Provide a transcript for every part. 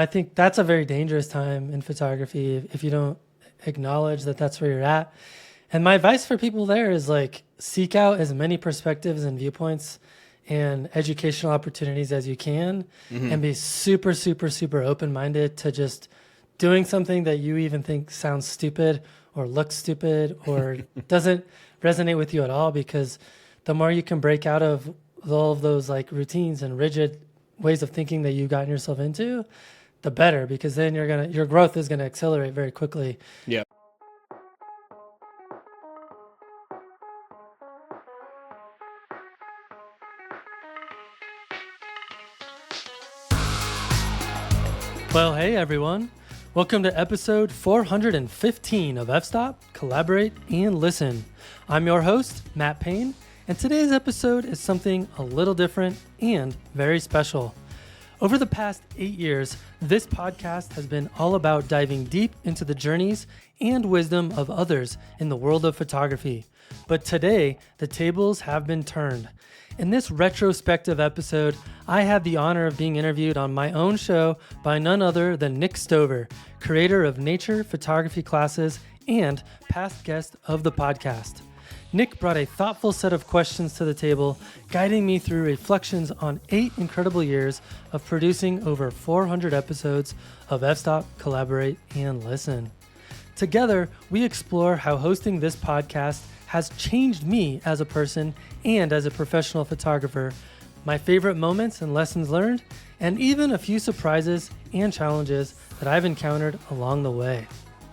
I think that's a very dangerous time in photography if you don't acknowledge that that's where you're at. And my advice for people there is like seek out as many perspectives and viewpoints and educational opportunities as you can, and be super, super, super open-minded to just doing something that you even think sounds stupid or looks stupid or doesn't resonate with you at all, because the more you can break out of all of those like routines and rigid ways of thinking that you've gotten yourself into, the better, because then your growth is gonna accelerate very quickly. Yeah. Well, hey everyone. Welcome to episode 415 of F-Stop, Collaborate, and Listen. I'm your host, Matt Payne, and today's episode is something a little different and very special. Over the past 8 years, this podcast has been all about diving deep into the journeys and wisdom of others in the world of photography. But today, the tables have been turned. In this retrospective episode, I had the honor of being interviewed on my own show by none other than Nick Stover, creator of nature photography classes and past guest of the podcast. Nick brought a thoughtful set of questions to the table, guiding me through reflections on 8 incredible years of producing over 400 episodes of F-Stop, Collaborate, and Listen. Together, we explore how hosting this podcast has changed me as a person and as a professional photographer, my favorite moments and lessons learned, and even a few surprises and challenges that I've encountered along the way.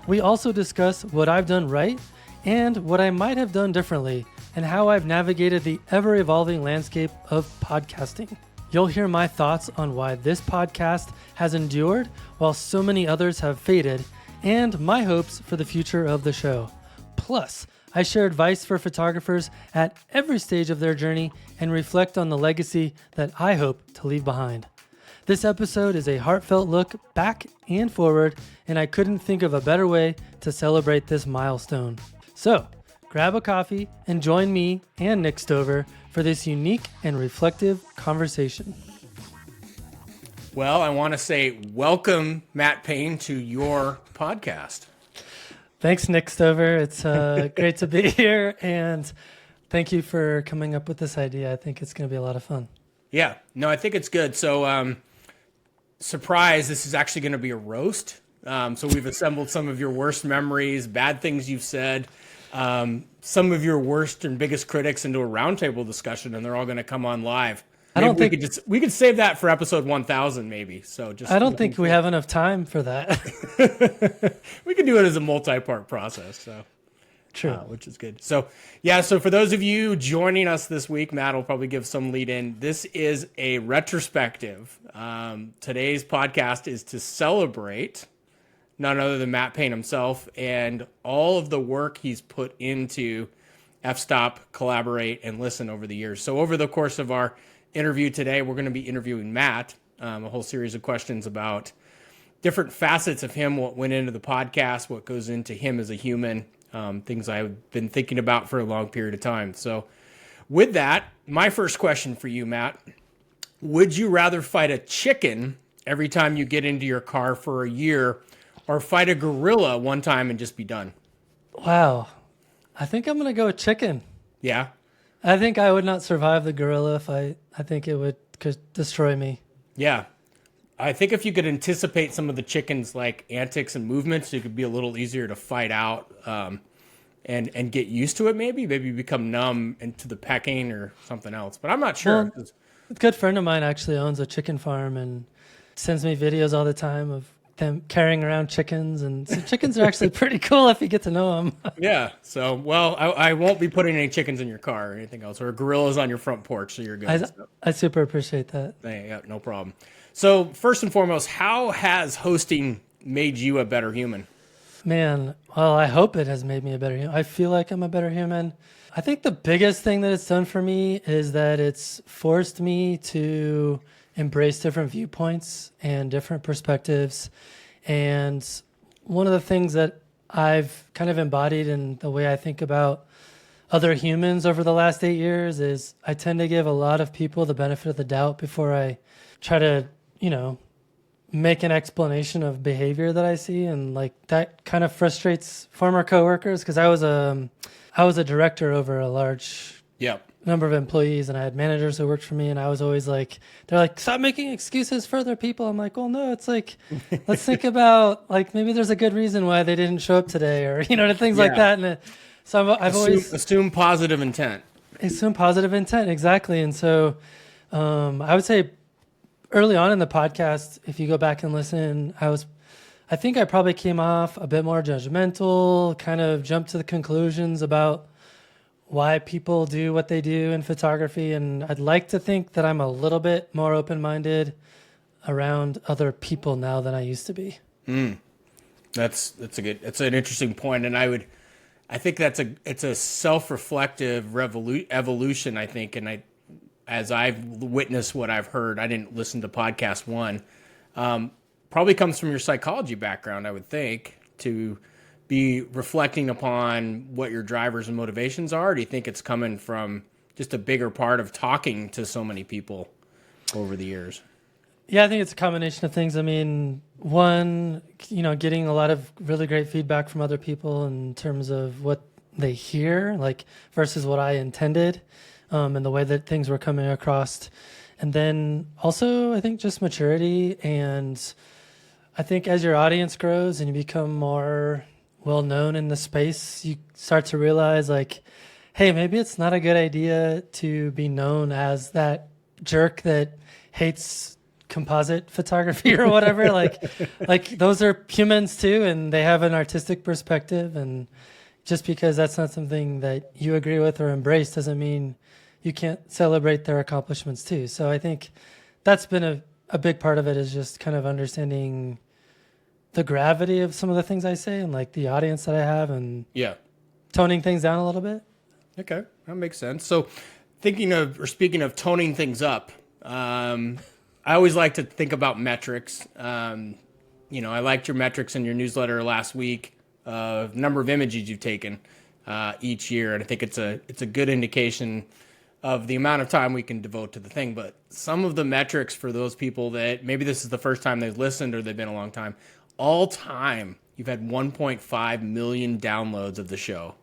We also discuss what I've done right and what I might have done differently, and how I've navigated the ever-evolving landscape of podcasting. You'll hear my thoughts on why this podcast has endured while so many others have faded, and my hopes for the future of the show. Plus, I share advice for photographers at every stage of their journey and reflect on the legacy that I hope to leave behind. This episode is a heartfelt look back and forward, and I couldn't think of a better way to celebrate this milestone. So, grab a coffee and join me and Nick Stover for this unique and reflective conversation. Well, I want to say welcome, Matt Payne, to your podcast. Thanks, Nick Stover. It's great to be here, and thank you for coming up with this idea. I think it's going to be a lot of fun. Yeah, no, I think it's good. So, surprise, this is actually going to be a roast. So we've assembled some of your worst memories, bad things you've said, some of your worst and biggest critics into a roundtable discussion, and they're all going to come on live. We could save that for episode 1000 maybe. So I don't think we have enough time for that. We can do it as a multi-part process. So true, which is good. So yeah, so for those of you joining us this week, Matt will probably give some lead in. This is a retrospective. Today's podcast is to celebrate none other than Matt Payne himself and all of the work he's put into F-Stop, Collaborate, and Listen over the years. So over the course of our interview today, we're going to be interviewing Matt, a whole series of questions about different facets of him, what went into the podcast, what goes into him as a human, things I've been thinking about for a long period of time. So with that, my first question for you, Matt, would you rather fight a chicken every time you get into your car for a year, or fight a gorilla one time and just be done? Wow. I think I'm going to go with chicken. Yeah? I think I would not survive the gorilla if I think it could destroy me. Yeah. I think if you could anticipate some of the chicken's like antics and movements, it could be a little easier to fight out and get used to it maybe become numb into the pecking or something else. But I'm not sure. Well, a good friend of mine actually owns a chicken farm and sends me videos all the time of them carrying around chickens, and so chickens are actually pretty cool if you get to know them. Yeah. So, well, I won't be putting any chickens in your car or anything else, or gorillas on your front porch, so you're good. I super appreciate that. Yeah, no problem. So, first and foremost, how has hosting made you a better human? Man, well, I hope it has made me a better human. I feel like I'm a better human. I think the biggest thing that it's done for me is that it's forced me to embrace different viewpoints and different perspectives. And one of the things that I've kind of embodied in the way I think about other humans over the last 8 years is I tend to give a lot of people the benefit of the doubt before I try to, make an explanation of behavior that I see, and like that kind of frustrates former coworkers because I was a director over a large number of employees, and I had managers who worked for me, and I was always like, they're like, stop making excuses for other people. I'm like, well, no, it's like, let's think about like maybe there's a good reason why they didn't show up today, or things like that. And so I've always assume positive intent. Assume positive intent, exactly. And so I would say early on in the podcast, if you go back and listen, I think I probably came off a bit more judgmental, kind of jumped to the conclusions about why people do what they do in photography. And I'd like to think that I'm a little bit more open-minded around other people now than I used to be. That's an interesting point. And I think it's a self-reflective evolution, I think. And as I've witnessed what I've heard, I didn't listen to podcast one, probably comes from your psychology background, I would think, to be reflecting upon what your drivers and motivations are? Or do you think it's coming from just a bigger part of talking to so many people over the years? Yeah, I think it's a combination of things. I mean, one, getting a lot of really great feedback from other people in terms of what they hear, like versus what I intended, and the way that things were coming across. And then also, I think just maturity. And I think as your audience grows and you become more well-known in the space, you start to realize like, hey, maybe it's not a good idea to be known as that jerk that hates composite photography or whatever. like those are humans too, and they have an artistic perspective. And just because that's not something that you agree with or embrace doesn't mean you can't celebrate their accomplishments too. So I think that's been a big part of it, is just kind of understanding the gravity of some of the things I say and like the audience that I have, and toning things down a little bit. Okay, that makes sense. So speaking of toning things up, I always like to think about metrics. I liked your metrics in your newsletter last week, number of images you've taken each year. And I think it's a good indication of the amount of time we can devote to the thing. But some of the metrics for those people that maybe this is the first time they've listened or they've been a long time, all time, you've had 1.5 million downloads of the show.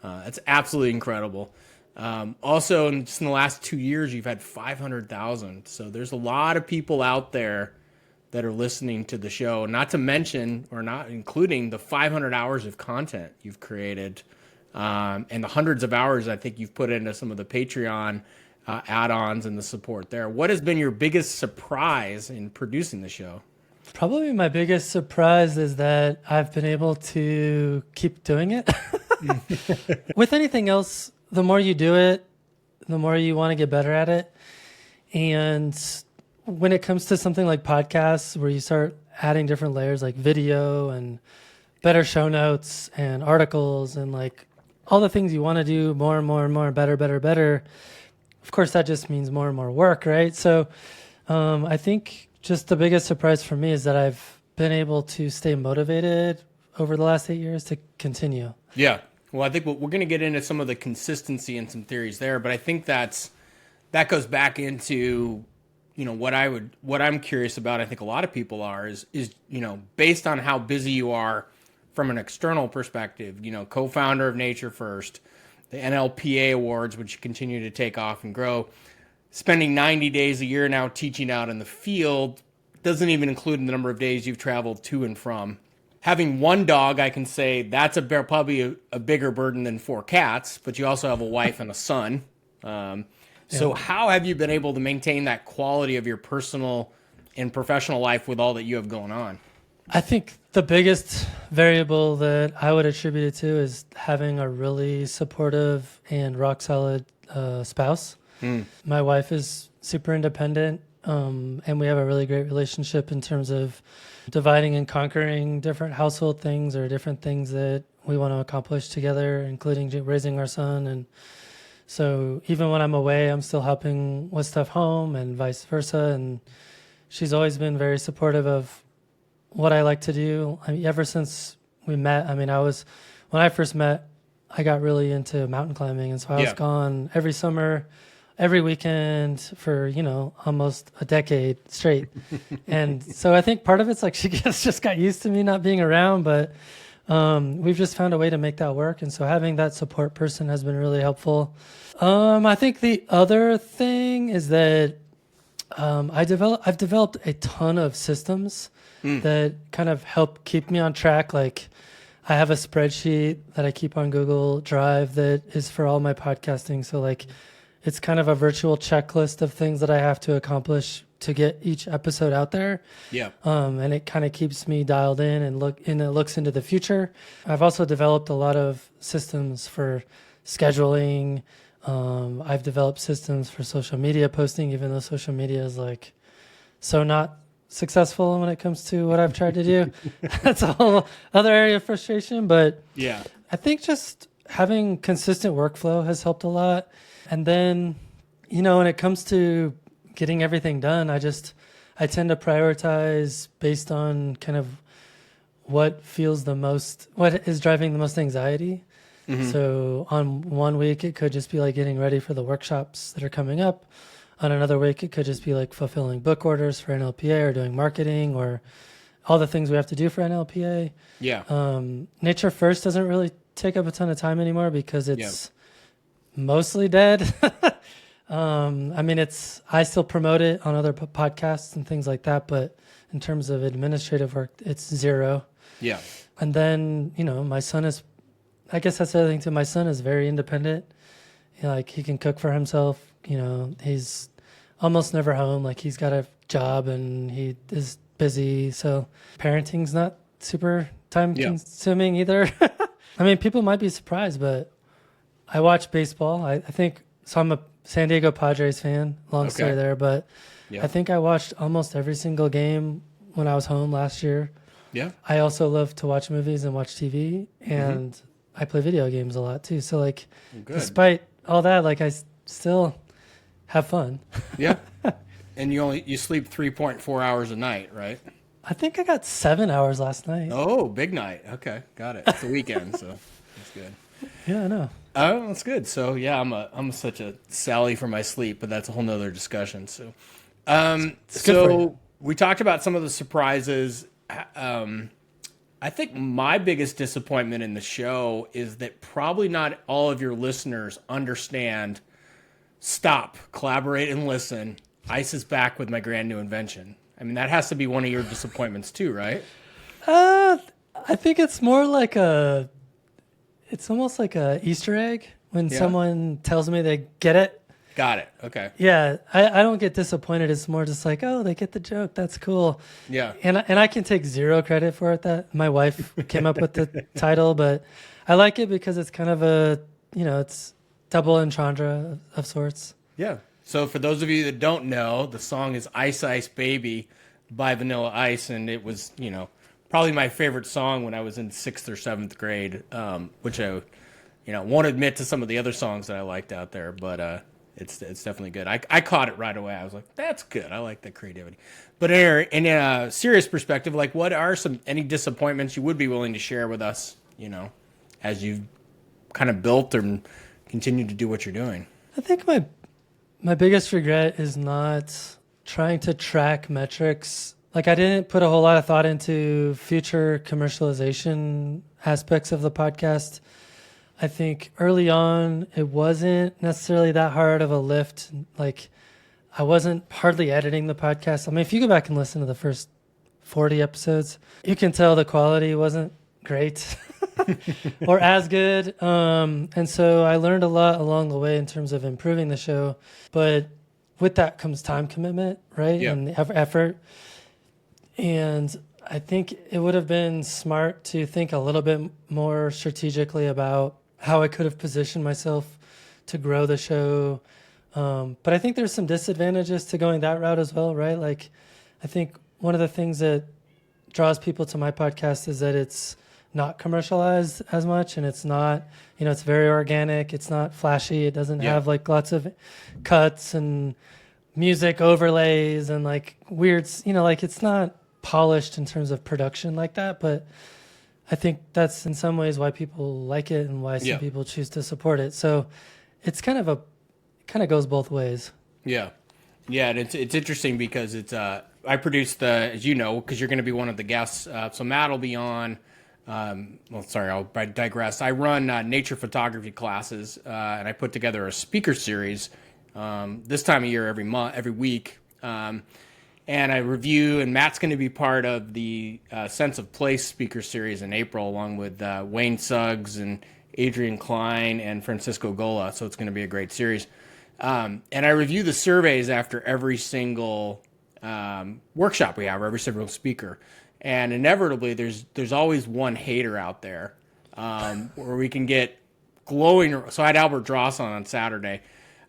That's absolutely incredible. Also, just in the last 2 years, you've had 500,000. So there's a lot of people out there that are listening to the show, not to mention or not including the 500 hours of content you've created, and the hundreds of hours I think you've put into some of the Patreon add-ons and the support there. What has been your biggest surprise in producing the show? Probably my biggest surprise is that I've been able to keep doing it. With anything else, the more you do it, the more you want to get better at it. And when it comes to something like podcasts, where you start adding different layers like video and better show notes and articles and like all the things you want to do more and more and more, better. Of course, that just means more and more work, right? So I think just the biggest surprise for me is that I've been able to stay motivated over the last 8 years to continue. Yeah. Well, I think we're going to get into some of the consistency and some theories there, but I think that goes back into, what I'm curious about. I think a lot of people are is based on how busy you are from an external perspective, co-founder of Nature First, the NLPA awards, which continue to take off and grow, spending 90 days a year now teaching out in the field, doesn't even include the number of days you've traveled to and from. Having one dog, I can say that's probably a bigger burden than 4 cats, but you also have a wife and a son. So how have you been able to maintain that quality of your personal and professional life with all that you have going on? I think the biggest variable that I would attribute it to is having a really supportive and rock solid spouse. My wife is super independent, and we have a really great relationship in terms of dividing and conquering different household things or different things that we want to accomplish together, including raising our son. And so even when I'm away, I'm still helping with stuff home and vice versa. And she's always been very supportive of what I like to do. I mean, ever since we met, when I first met, I got really into mountain climbing. And so I was gone every summer. every weekend for, almost a decade straight. And so I think part of it's like she just got used to me not being around, but we've just found a way to make that work. And so having that support person has been really helpful. I think the other thing is that I've developed a ton of systems that kind of help keep me on track. Like I have a spreadsheet that I keep on Google Drive that is for all my podcasting. So like it's kind of a virtual checklist of things that I have to accomplish to get each episode out there. Yeah. And it kind of keeps me dialed in and it looks into the future. I've also developed a lot of systems for scheduling. I've developed systems for social media posting, even though social media is like so not successful when it comes to what I've tried to do. That's a whole other area of frustration. But yeah, I think just having consistent workflow has helped a lot. And then, when it comes to getting everything done, I tend to prioritize based on kind of what is driving the most anxiety. Mm-hmm. So on one week, it could just be like getting ready for the workshops that are coming up. On another week, it could just be like fulfilling book orders for NLPA or doing marketing or all the things we have to do for NLPA. Yeah. Nature First doesn't really take up a ton of time anymore because it's mostly dead. I still promote it on other podcasts and things like that, but in terms of administrative work, it's zero. Yeah. And then, my son I guess that's the other thing too. My son is very independent. Like he can cook for himself. He's almost never home. Like he's got a job and he is busy. So parenting's not super time consuming either. I mean, people might be surprised, but I watch baseball. I think, so I'm a San Diego Padres fan, long story there, but I think I watched almost every single game when I was home last year. Yeah. I also love to watch movies and watch TV, and I play video games a lot too. So like, despite all that, like I still have fun. Yeah. And you sleep 3.4 hours a night, right? I think I got 7 hours last night. Oh, big night. Okay, got it. It's the weekend, so that's good. Yeah, I know. Oh, that's good. So yeah, I'm such a Sally for my sleep, but that's a whole nother discussion. So, we talked about some of the surprises. I think my biggest disappointment in the show is that probably not all of your listeners understand. Stop, collaborate, and listen. Ice is back with my brand new invention. I mean, that has to be one of your disappointments too, right? I think it's more like it's almost like a Easter egg when someone tells me they get it. Got it. Okay. Yeah, I don't get disappointed. It's more just like, oh, they get the joke. That's cool. Yeah. And I can take zero credit for it. That my wife came up with the title, but I like it because it's kind of it's double entendre of sorts. Yeah. So for those of you that don't know, the song is Ice Ice Baby by Vanilla Ice, and it was, probably my favorite song when I was in 6th or 7th grade, which I, won't admit to some of the other songs that I liked out there, but it's definitely good. I caught it right away. I was like, that's good. I like the creativity. But in a serious perspective, like what are any disappointments you would be willing to share with us, as you've kind of built and continue to do what you're doing? I think my biggest regret is not trying to track metrics. Like I didn't put a whole lot of thought into future commercialization aspects of the podcast. I think early on, it wasn't necessarily that hard of a lift. Like I wasn't hardly editing the podcast. I mean, if you go back and listen to the first 40 episodes, you can tell the quality wasn't great or as good. And so I learned a lot along the way in terms of improving the show. But with that comes time commitment, right? Yeah. And effort. And I think it would have been smart to think a little bit more strategically about how I could have positioned myself to grow the show. But I think there's some disadvantages to going that route as well, right? Like, I think one of the things that draws people to my podcast is that it's not commercialized as much, and it's not, it's very organic. It's not flashy. It doesn't have like lots of cuts and music overlays and like weird, like it's not polished in terms of production like that. But I think that's in some ways why people like it and why some people choose to support it. So it's kind of kind of goes both ways. Yeah. Yeah, and it's interesting because it's I produce as you know, because you're going to be one of the guests. So Matt will be on. Well, sorry, I'll digress. I run nature photography classes, and I put together a speaker series this time of year every week. And I review, and Matt's going to be part of the Sense of Place speaker series in April, along with Wayne Suggs and Adrian Klein and Francisco Gola. So it's going to be a great series. And I review the surveys after every single workshop we have, or every single speaker. And inevitably, there's always one hater out there where we can get glowing. So I had Albert Dross on Saturday.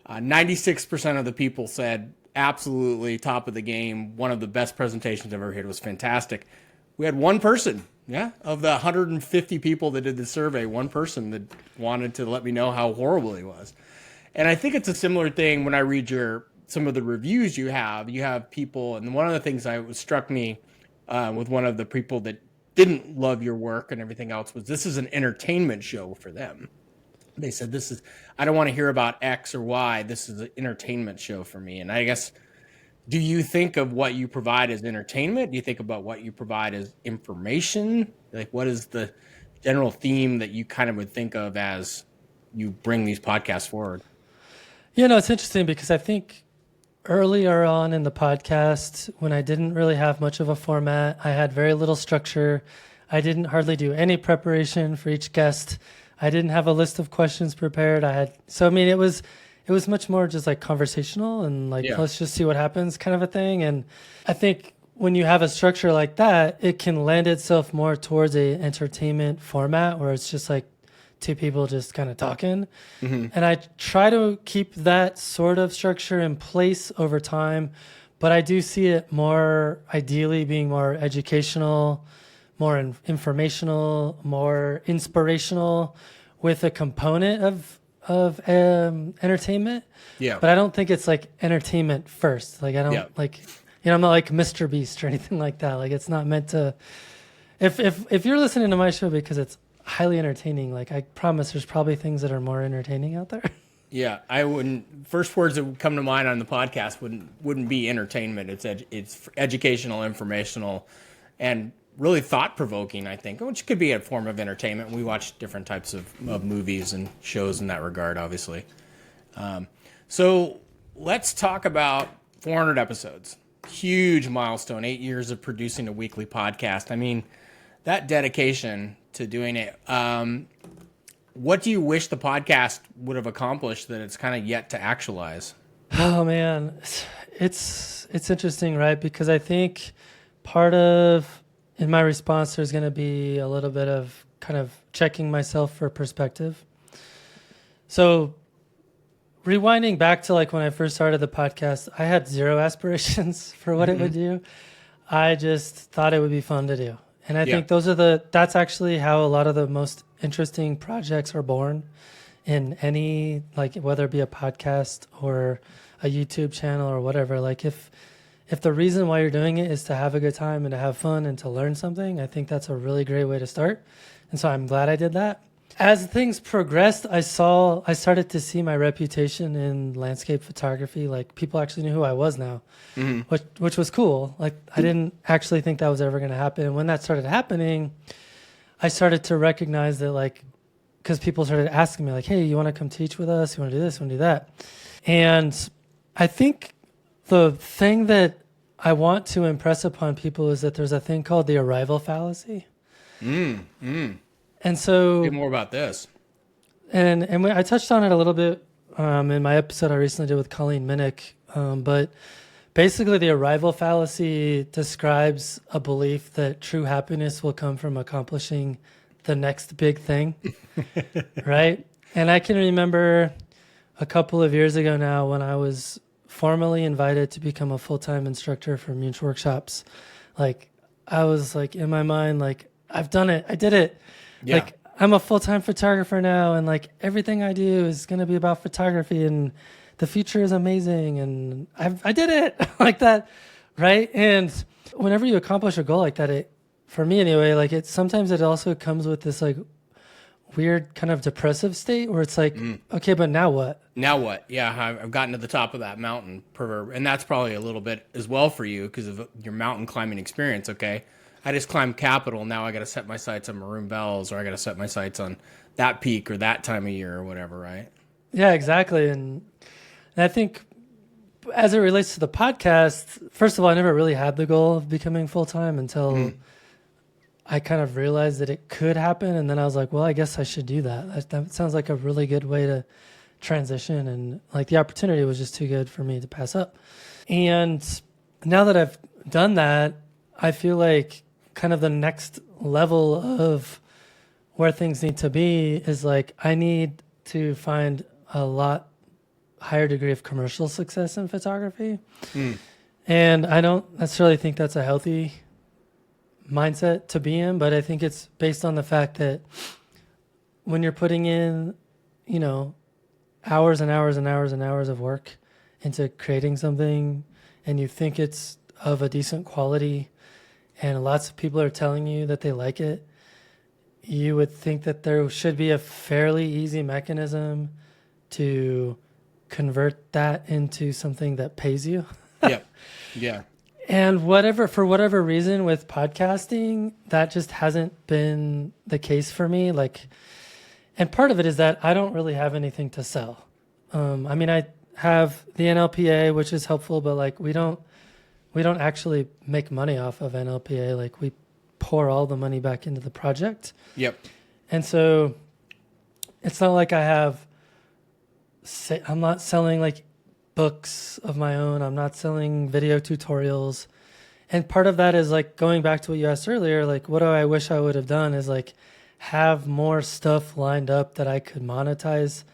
96% of the people said, absolutely top of the game. One of the best presentations I've ever heard. It was fantastic. We had one person, of the 150 people that did the survey, one person that wanted to let me know how horrible he was. And I think it's a similar thing when I read some of the reviews you have people, and one of the things that struck me with one of the people that didn't love your work and everything else was this is an entertainment show for them. They said, I don't want to hear about X or Y. This is an entertainment show for me. And I guess, do you think of what you provide as entertainment? Do you think about what you provide as information? Like, what is the general theme that you kind of would think of as you bring these podcasts forward? It's interesting because I think earlier on in the podcast, when I didn't really have much of a format, I had very little structure. I didn't hardly do any preparation for each guest. I didn't have a list of questions prepared. It was much more just like conversational and let's just see what happens kind of a thing. And I think when you have a structure like that, it can lend itself more towards a entertainment format where it's just like two people just kind of talking. Mm-hmm. And I try to keep that sort of structure in place over time, but I do see it more ideally being more educational, more informational, more inspirational, with a component of entertainment. Yeah. But I don't think it's like entertainment first. Like I don't I'm not like Mr. Beast or anything like that. Like it's not meant to. If you're listening to my show because it's highly entertaining, like I promise there's probably things that are more entertaining out there. Yeah, I wouldn't. First words that would come to mind on the podcast wouldn't be entertainment. It's educational, informational, and really thought-provoking, I think, which could be a form of entertainment. We watch different types of movies and shows in that regard, obviously. So let's talk about 400 episodes. Huge milestone, 8 years of producing a weekly podcast. I mean, that dedication to doing it. What do you wish the podcast would have accomplished that it's kind of yet to actualize? Oh, man. It's interesting, right? Because I think part of... in my response, there's going to be a little bit of kind of checking myself for perspective. So rewinding back to like when I first started the podcast, I had zero aspirations for what it would do. I just thought it would be fun to do. And I think that's actually how a lot of the most interesting projects are born in any, like whether it be a podcast or a YouTube channel or whatever. Like if the reason why you're doing it is to have a good time and to have fun and to learn something, I think that's a really great way to start. And so I'm glad I did that. As things progressed, I started to see my reputation in landscape photography. Like people actually knew who I was now, which was cool. Like I didn't actually think that was ever going to happen. And when that started happening, I started to recognize that because people started asking me like, hey, you want to come teach with us? You want to do this? You want to do that? And I think the thing that I want to impress upon people is that there's a thing called the arrival fallacy. And so... say more about this. And I touched on it a little bit in my episode I recently did with Colleen Minnick. But basically the arrival fallacy describes a belief that true happiness will come from accomplishing the next big thing, right? And I can remember a couple of years ago now when I was formally invited to become a full-time instructor for Munch workshops. Like I was like in my mind, like I've done it. I did it. Yeah. Like I'm a full-time photographer now and like everything I do is going to be about photography and the future is amazing and I did it like that. Right. And whenever you accomplish a goal like that, for me anyway, like sometimes it also comes with this like weird kind of depressive state where it's like, okay, but now what? Now what? Yeah, I've gotten to the top of that mountain, and that's probably a little bit as well for you because of your mountain climbing experience. Okay, I just climbed Capitol. Now I got to set my sights on Maroon Bells, or I got to set my sights on that peak or that time of year or whatever, right? Yeah, exactly. And I think as it relates to the podcast, first of all, I never really had the goal of becoming full-time until I kind of realized that it could happen. And then I was like, well, I guess I should do that. That sounds like a really good way to transition. And like the opportunity was just too good for me to pass up. And now that I've done that, I feel like kind of the next level of where things need to be is like, I need to find a lot higher degree of commercial success in photography. And I don't necessarily think that's a healthy mindset to be in, but I think it's based on the fact that when you're putting in, you know, hours and hours and hours and hours of work into creating something and you think it's of a decent quality and lots of people are telling you that they like it, you would think that there should be a fairly easy mechanism to convert that into something that pays you. Yeah. And for whatever reason with podcasting, that just hasn't been the case for me. Like, and part of it is that I don't really have anything to sell. I mean, I have the NLPA, which is helpful, but like we don't actually make money off of NLPA. Like we pour all the money back into the project. Yep. And so it's not like I'm not selling like books of my own. I'm not selling video tutorials. And part of that is like going back to what you asked earlier, like what do I wish I would have done is like have more stuff lined up that I could monetize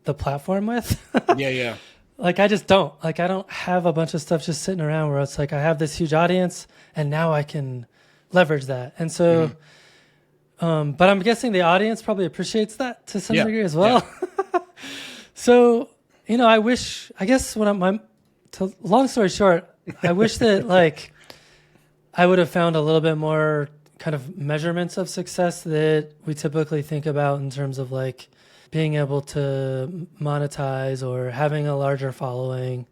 the platform with. Yeah. Like I just don't. Like I don't have a bunch of stuff just sitting around where it's like I have this huge audience and now I can leverage that. And so but I'm guessing the audience probably appreciates that to some degree as well. Yeah. So, you know, long story short, I wish that like I would have found a little bit more kind of measurements of success that we typically think about in terms of like being able to monetize or having a larger following,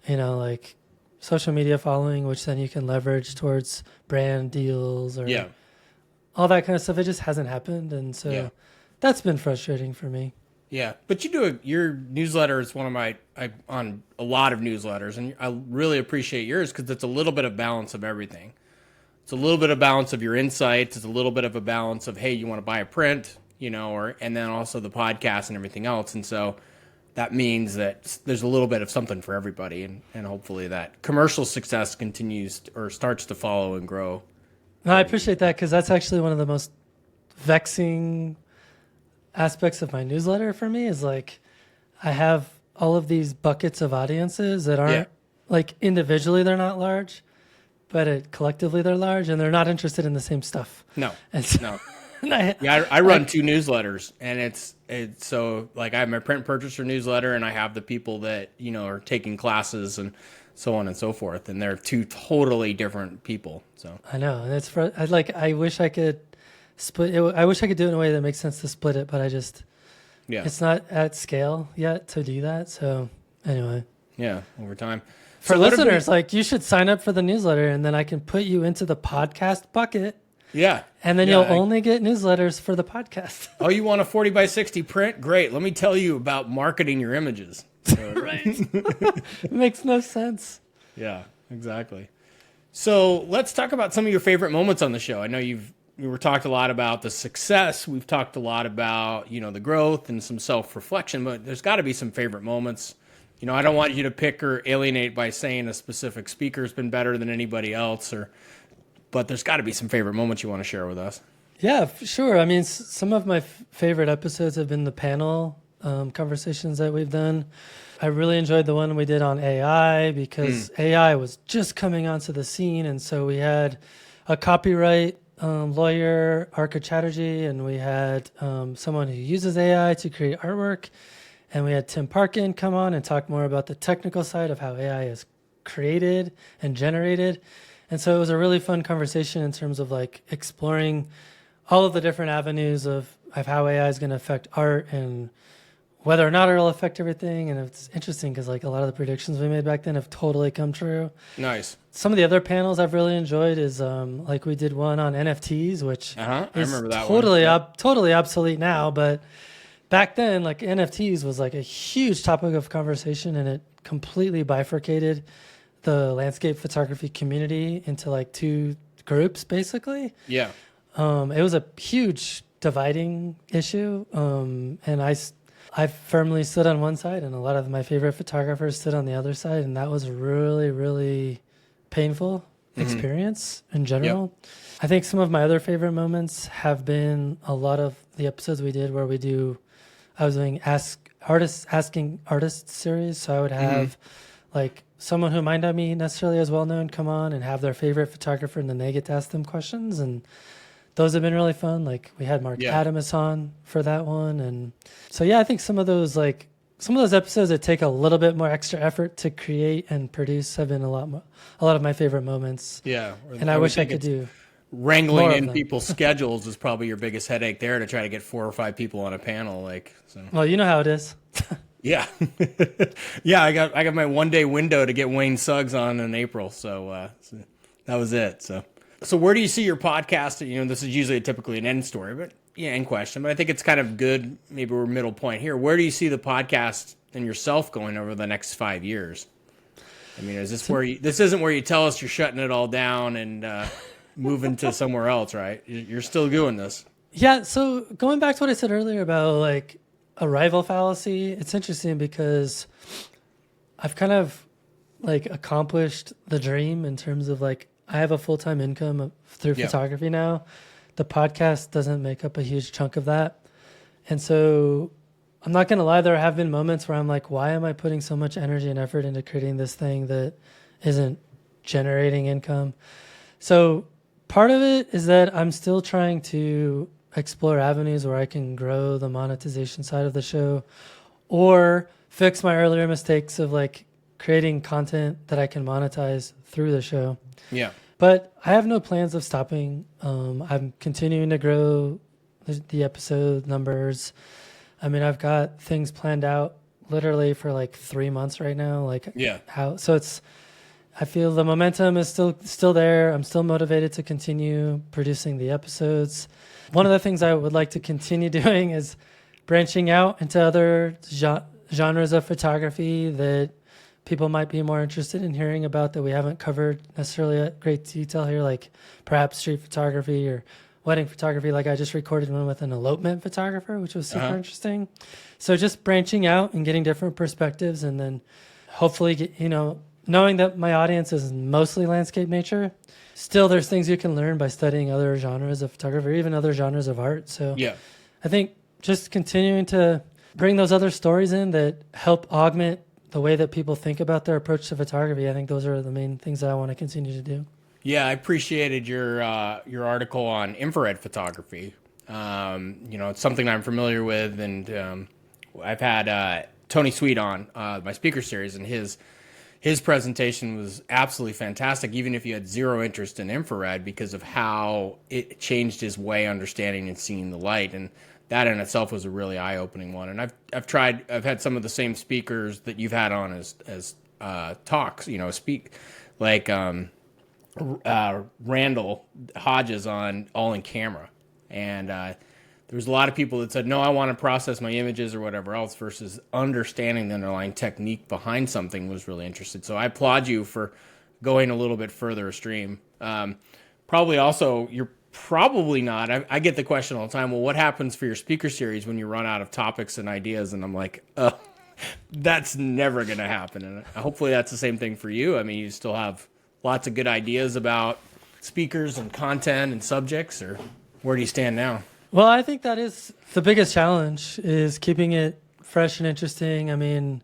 you know, like social media following, which then you can leverage towards brand deals or all that kind of stuff. It just hasn't happened. And so that's been frustrating for me. Yeah, but your newsletter is one of on a lot of newsletters, and I really appreciate yours because it's a little bit of balance of everything. It's a little bit of balance of your insights. It's a little bit of a balance of, hey, you want to buy a print, you know, and then also the podcast and everything else. And so that means that there's a little bit of something for everybody, and hopefully that commercial success continues or starts to follow and grow. No, I appreciate that because that's actually one of the most vexing aspects of my newsletter for me is like I have all of these buckets of audiences that aren't like individually they're not large, but collectively they're large and they're not interested in the same stuff. No. No. I run two newsletters, and it's so like I have my print purchaser newsletter and I have the people that, you know, are taking classes and so on and so forth, and they're two totally different people. So I know, and I wish I could split it. I wish I could do it in a way that makes sense to split it, but it's not at scale yet to do that. So anyway, over time. For listeners, like you should sign up for the newsletter, and then I can put you into the podcast bucket. Yeah, and then you'll only get newsletters for the podcast. Oh, you want a 40 by 60 print? Great. Let me tell you about marketing your images. Right. It makes no sense. Yeah, exactly. So let's talk about some of your favorite moments on the show. I know we talked a lot about the success. We've talked a lot about, you know, the growth and some self-reflection, but there's got to be some favorite moments. You know, I don't want you to pick or alienate by saying a specific speaker's been better than anybody else, but there's got to be some favorite moments you want to share with us. Yeah, sure. I mean, some of my favorite episodes have been the panel conversations that we've done. I really enjoyed the one we did on AI because AI was just coming onto the scene. And so we had a copyright lawyer, Arka Chatterjee, and we had someone who uses AI to create artwork. And we had Tim Parkin come on and talk more about the technical side of how AI is created and generated. And so it was a really fun conversation in terms of like exploring all of the different avenues of how AI is going to affect art and whether or not it'll affect everything. And it's interesting because like a lot of the predictions we made back then have totally come true. Nice. Some of the other panels I've really enjoyed is like we did one on NFTs, which I is remember that totally one. totally obsolete now. But back then, like NFTs was like a huge topic of conversation, and it completely bifurcated the landscape photography community into like two groups, basically. Yeah. It was a huge dividing issue, and I firmly stood on one side, and a lot of my favorite photographers stood on the other side, and that was a really, really painful experience in general. Yep. I think some of my other favorite moments have been a lot of the episodes we did where I was doing asking artists series, so I would have like someone who might not be necessarily as well known come on and have their favorite photographer, and then they get to ask them questions, and those have been really fun. Like we had Mark Adamus on for that one, and so I think some of those episodes that take a little bit more extra effort to create and produce have been a lot of my favorite moments. Yeah, and I wish I could do. Wrangling in people's schedules is probably your biggest headache there, to try to get 4 or 5 people on a panel. Well, you know how it is. Yeah. Yeah, I got my 1-day window to get Wayne Suggs on in April, so that was it. So where do you see your podcast? This is usually typically an end story, but end question. But I think it's kind of good. Maybe we're middle point here. Where do you see the podcast and yourself going over the next 5 years? I mean, is this this isn't where you tell us you're shutting it all down and moving to somewhere else, right? You're still doing this. Yeah. So going back to what I said earlier about like arrival fallacy, it's interesting because I've kind of like accomplished the dream in terms of like I have a full-time income through photography now. The podcast doesn't make up a huge chunk of that. And so I'm not going to lie, there have been moments where I'm like, why am I putting so much energy and effort into creating this thing that isn't generating income? So part of it is that I'm still trying to explore avenues where I can grow the monetization side of the show or fix my earlier mistakes of like creating content that I can monetize through the show. Yeah. But I have no plans of stopping. I'm continuing to grow the episode numbers. I mean, I've got things planned out literally for like 3 months right now. I feel the momentum is still there. I'm still motivated to continue producing the episodes. One of the things I would like to continue doing is branching out into other genres of photography that people might be more interested in hearing about that we haven't covered necessarily at great detail here, like perhaps street photography or wedding photography. Like I just recorded one with an elopement photographer, which was super interesting. So just branching out and getting different perspectives, and then hopefully, knowing that my audience is mostly landscape nature, still there's things you can learn by studying other genres of photography or even other genres of art. So I think just continuing to bring those other stories in that help augment the way that people think about their approach to photography. I think those are the main things that I want to continue to do. Yeah, I appreciated your article on infrared photography. It's something I'm familiar with, and I've had Tony Sweet on my speaker series, and his presentation was absolutely fantastic, even if you had zero interest in infrared, because of how it changed his way understanding and seeing the light. And that in itself was a really eye-opening one. And I've had some of the same speakers that you've had on as talks, speak, like Randall Hodges on All in Camera. And there was a lot of people that said, no, I want to process my images or whatever else, versus understanding the underlying technique behind something was really interesting. So I applaud you for going a little bit further upstream. Probably also, you're probably not. I get the question all the time, well, what happens for your speaker series when you run out of topics and ideas? And I'm like, that's never going to happen. And hopefully that's the same thing for you. I mean, you still have lots of good ideas about speakers and content and subjects, or where do you stand now? Well, I think that is the biggest challenge, is keeping it fresh and interesting. I mean,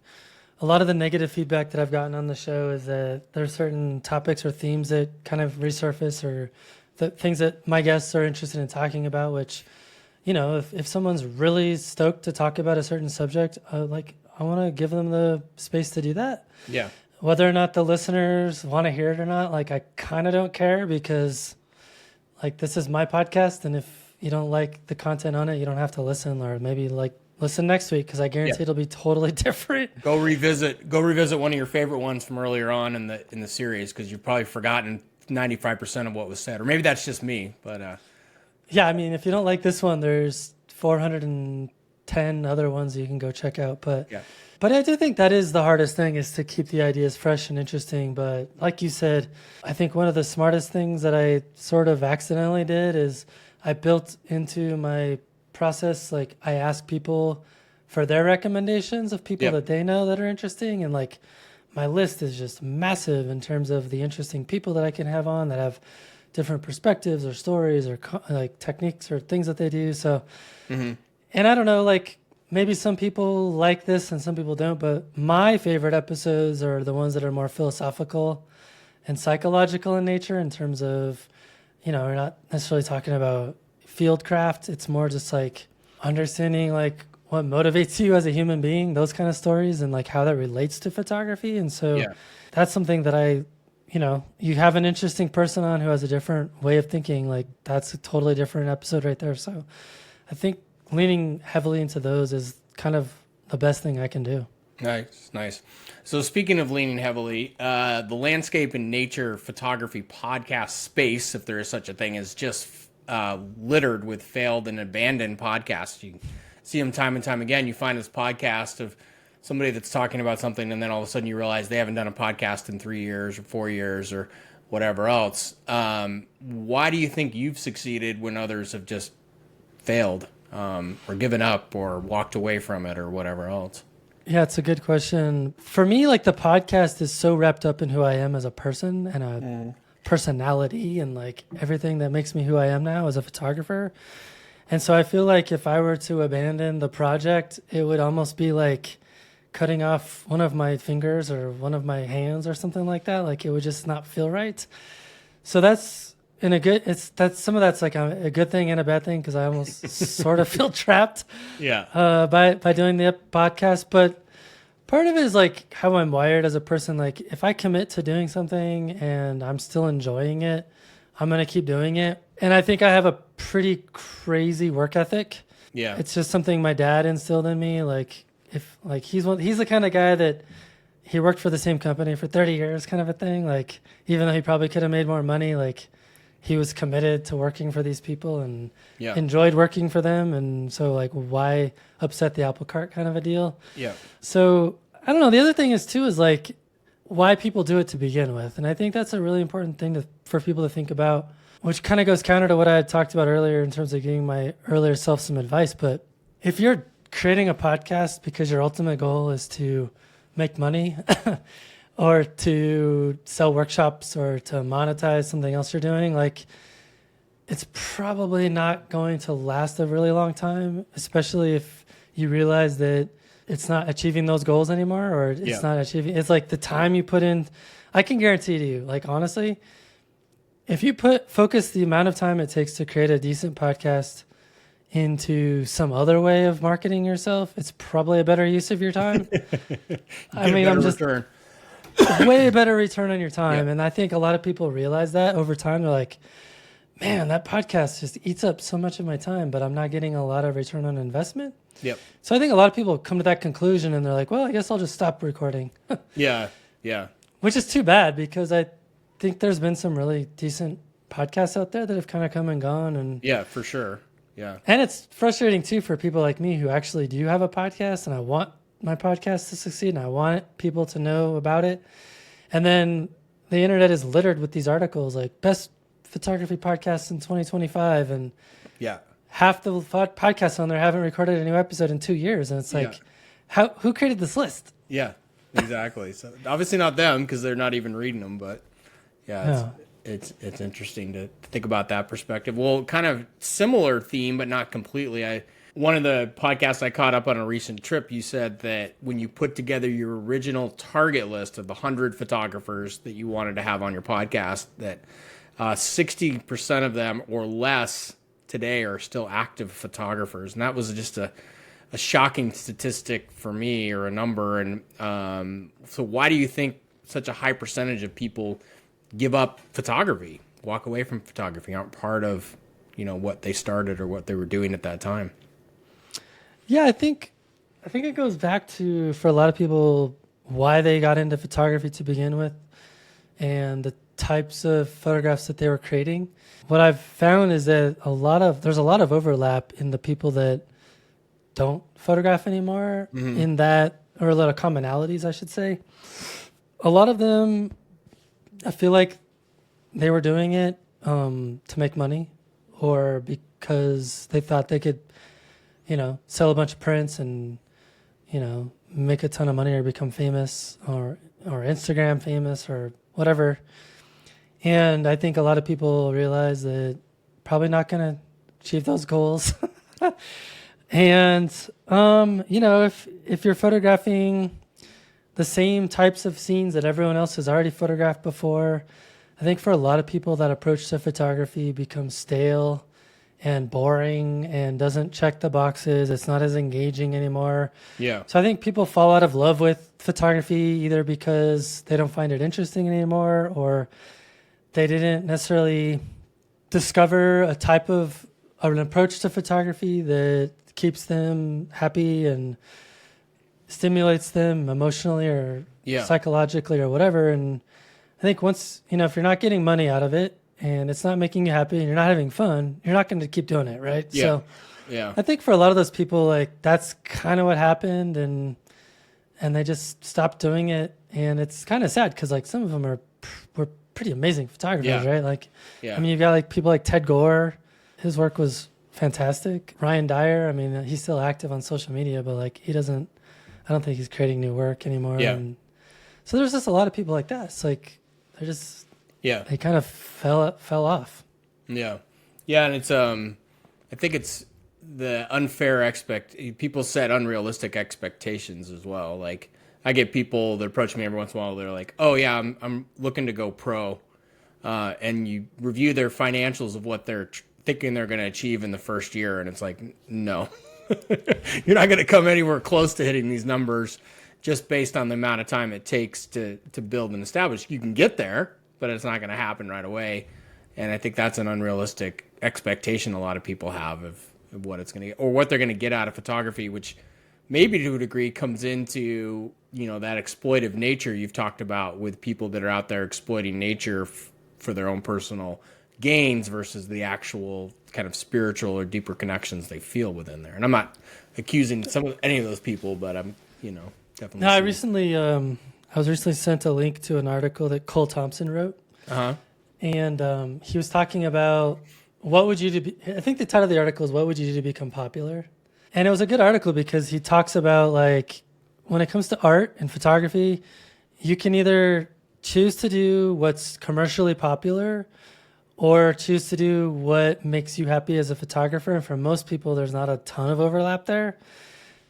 a lot of the negative feedback that I've gotten on the show is that there are certain topics or themes that kind of resurface, or the things that my guests are interested in talking about, which, if someone's really stoked to talk about a certain subject, I want to give them the space to do that. Yeah. Whether or not the listeners want to hear it or not, I kind of don't care, because this is my podcast. And if, you don't like the content on it, you don't have to listen, or maybe like listen next week because I guarantee it'll be totally different. Go revisit one of your favorite ones from earlier on in the series because you've probably forgotten 95% of what was said, or maybe that's just me. But yeah, I mean, if you don't like this one, there's 410 other ones you can go check out. But I do think that is the hardest thing, is to keep the ideas fresh and interesting. But like you said, I think one of the smartest things that I sort of accidentally did is I built into my process, like I ask people for their recommendations of people that they know that are interesting. And like my list is just massive in terms of the interesting people that I can have on that have different perspectives or stories or like techniques or things that they do. So, and I don't know, like, maybe some people like this and some people don't, but my favorite episodes are the ones that are more philosophical and psychological in nature, in terms of, we're not necessarily talking about fieldcraft. It's more just like understanding like what motivates you as a human being, those kind of stories, and like how that relates to photography. And so that's something that you have an interesting person on who has a different way of thinking, like that's a totally different episode right there. So I think leaning heavily into those is kind of the best thing I can do. Nice. So speaking of leaning heavily, the landscape and nature photography podcast space, if there is such a thing, is just littered with failed and abandoned podcasts. You see them time and time again. You find this podcast of somebody that's talking about something, and then all of a sudden you realize they haven't done a podcast in 3 years or 4 years or whatever else. Why do you think you've succeeded when others have just failed? Or given up or walked away from it or whatever else? Yeah, it's a good question. For me, like the podcast is so wrapped up in who I am as a person and a personality and like everything that makes me who I am now as a photographer. And so I feel like if I were to abandon the project, it would almost be like cutting off one of my fingers or one of my hands or something like that. Like it would just not feel right. So that's some of that's like a good thing and a bad thing, because I almost sort of feel trapped by doing the podcast. But part of it is like how I'm wired as a person. Like if I commit to doing something and I'm still enjoying it, I'm going to keep doing it. And I think I have a pretty crazy work ethic. Yeah. It's just something my dad instilled in me. Like he's the kind of guy that he worked for the same company for 30 years kind of a thing. Like even though he probably could have made more money, like he was committed to working for these people and enjoyed working for them. And so like, why upset the apple cart kind of a deal? Yeah. So I don't know. The other thing is like why people do it to begin with. And I think that's a really important thing for people to think about, which kind of goes counter to what I had talked about earlier in terms of giving my earlier self some advice. But if you're creating a podcast because your ultimate goal is to make money or to sell workshops or to monetize something else you're doing, like it's probably not going to last a really long time, especially if you realize that it's not achieving those goals anymore, or it's not achieving. It's like the time you put in. I can guarantee to you, like honestly, if you focus the amount of time it takes to create a decent podcast into some other way of marketing yourself, it's probably a better use of your time. Way better return on your time. And I think a lot of people realize that over time. They're like, man, that podcast just eats up so much of my time, but I'm not getting a lot of return on investment. Yep. So I think a lot of people come to that conclusion and they're like, well, I guess I'll just stop recording. Yeah. Which is too bad, because I think there's been some really decent podcasts out there that have kind of come and gone. And yeah, for sure. Yeah. And it's frustrating too for people like me who actually do have a podcast, and I want my podcast to succeed and I want people to know about it. And then the internet is littered with these articles like best photography podcasts in 2025. And half the podcasts on there haven't recorded a new episode in 2 years. And it's like, who created this list? Yeah, exactly. So obviously not them, because they're not even reading them, but it's interesting to think about that perspective. Well, kind of similar theme, but not completely. One of the podcasts I caught up on a recent trip, you said that when you put together your original target list of the 100 photographers that you wanted to have on your podcast, that 60% of them or less today are still active photographers. And that was just a shocking statistic for me, or a number. And so why do you think such a high percentage of people give up photography, walk away from photography, aren't part of what they started or what they were doing at that time. Yeah, I think it goes back to, for a lot of people, why they got into photography to begin with and the types of photographs that they were creating. What I've found is that there's a lot of overlap in the people that don't photograph anymore, in that, or a lot of commonalities, I should say. A lot of them, I feel like they were doing it to make money, or because they thought they could, sell a bunch of prints and, make a ton of money or become famous or Instagram famous or whatever. And I think a lot of people realize that probably not going to achieve those goals. And, if you're photographing the same types of scenes that everyone else has already photographed before, I think for a lot of people that approach to photography becomes stale and boring and doesn't check the boxes. It's not as engaging anymore. Yeah. So I think people fall out of love with photography either because they don't find it interesting anymore, or they didn't necessarily discover an approach to photography that keeps them happy and stimulates them emotionally or psychologically or whatever. And I think once, if you're not getting money out of it and it's not making you happy and you're not having fun, you're not going to keep doing it, right? Yeah. So yeah. I think for a lot of those people, like, that's kind of what happened, and they just stopped doing it. And it's kind of sad because, like, some of them were pretty amazing photographers, right? Like, I mean, you've got like people like Ted Gore. His work was fantastic. Ryan Dyer, I mean, he's still active on social media, but like I don't think he's creating new work anymore. Yeah. And so there's just a lot of people like that. It's like they kind of fell off. Yeah. Yeah, and it's I think it's the unfair people set unrealistic expectations as well. Like, I get people that approach me every once in a while. They're like, "Oh yeah, I'm looking to go pro," and you review their financials of what they're thinking they're going to achieve in the first year, and it's like, no, you're not going to come anywhere close to hitting these numbers just based on the amount of time it takes to build and establish. You can get there, but it's not going to happen right away. And I think that's an unrealistic expectation a lot of people have of what it's going to get, or what they're going to get out of photography, which maybe to a degree comes into, that exploitive nature you've talked about with people that are out there exploiting nature for their own personal gains versus the actual kind of spiritual or deeper connections they feel within there. And I'm not accusing any of those people, but I'm, definitely. No, I was recently sent a link to an article that Cole Thompson wrote. And he was talking about I think the title of the article is "What Would You Do to Become Popular?" And it was a good article because he talks about, like, when it comes to art and photography, you can either choose to do what's commercially popular or choose to do what makes you happy as a photographer. And for most people, there's not a ton of overlap there.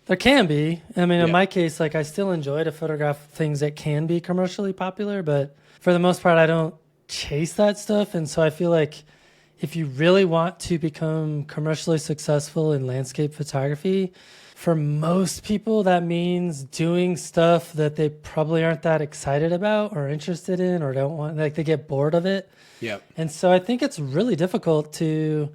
There can be. I mean, in my case, like, I still enjoy to photograph things that can be commercially popular, but for the most part, I don't chase that stuff. And so I feel like if you really want to become commercially successful in landscape photography, for most people, that means doing stuff that they probably aren't that excited about or interested in, or don't want, like, they get bored of it. Yep. And so I think it's really difficult to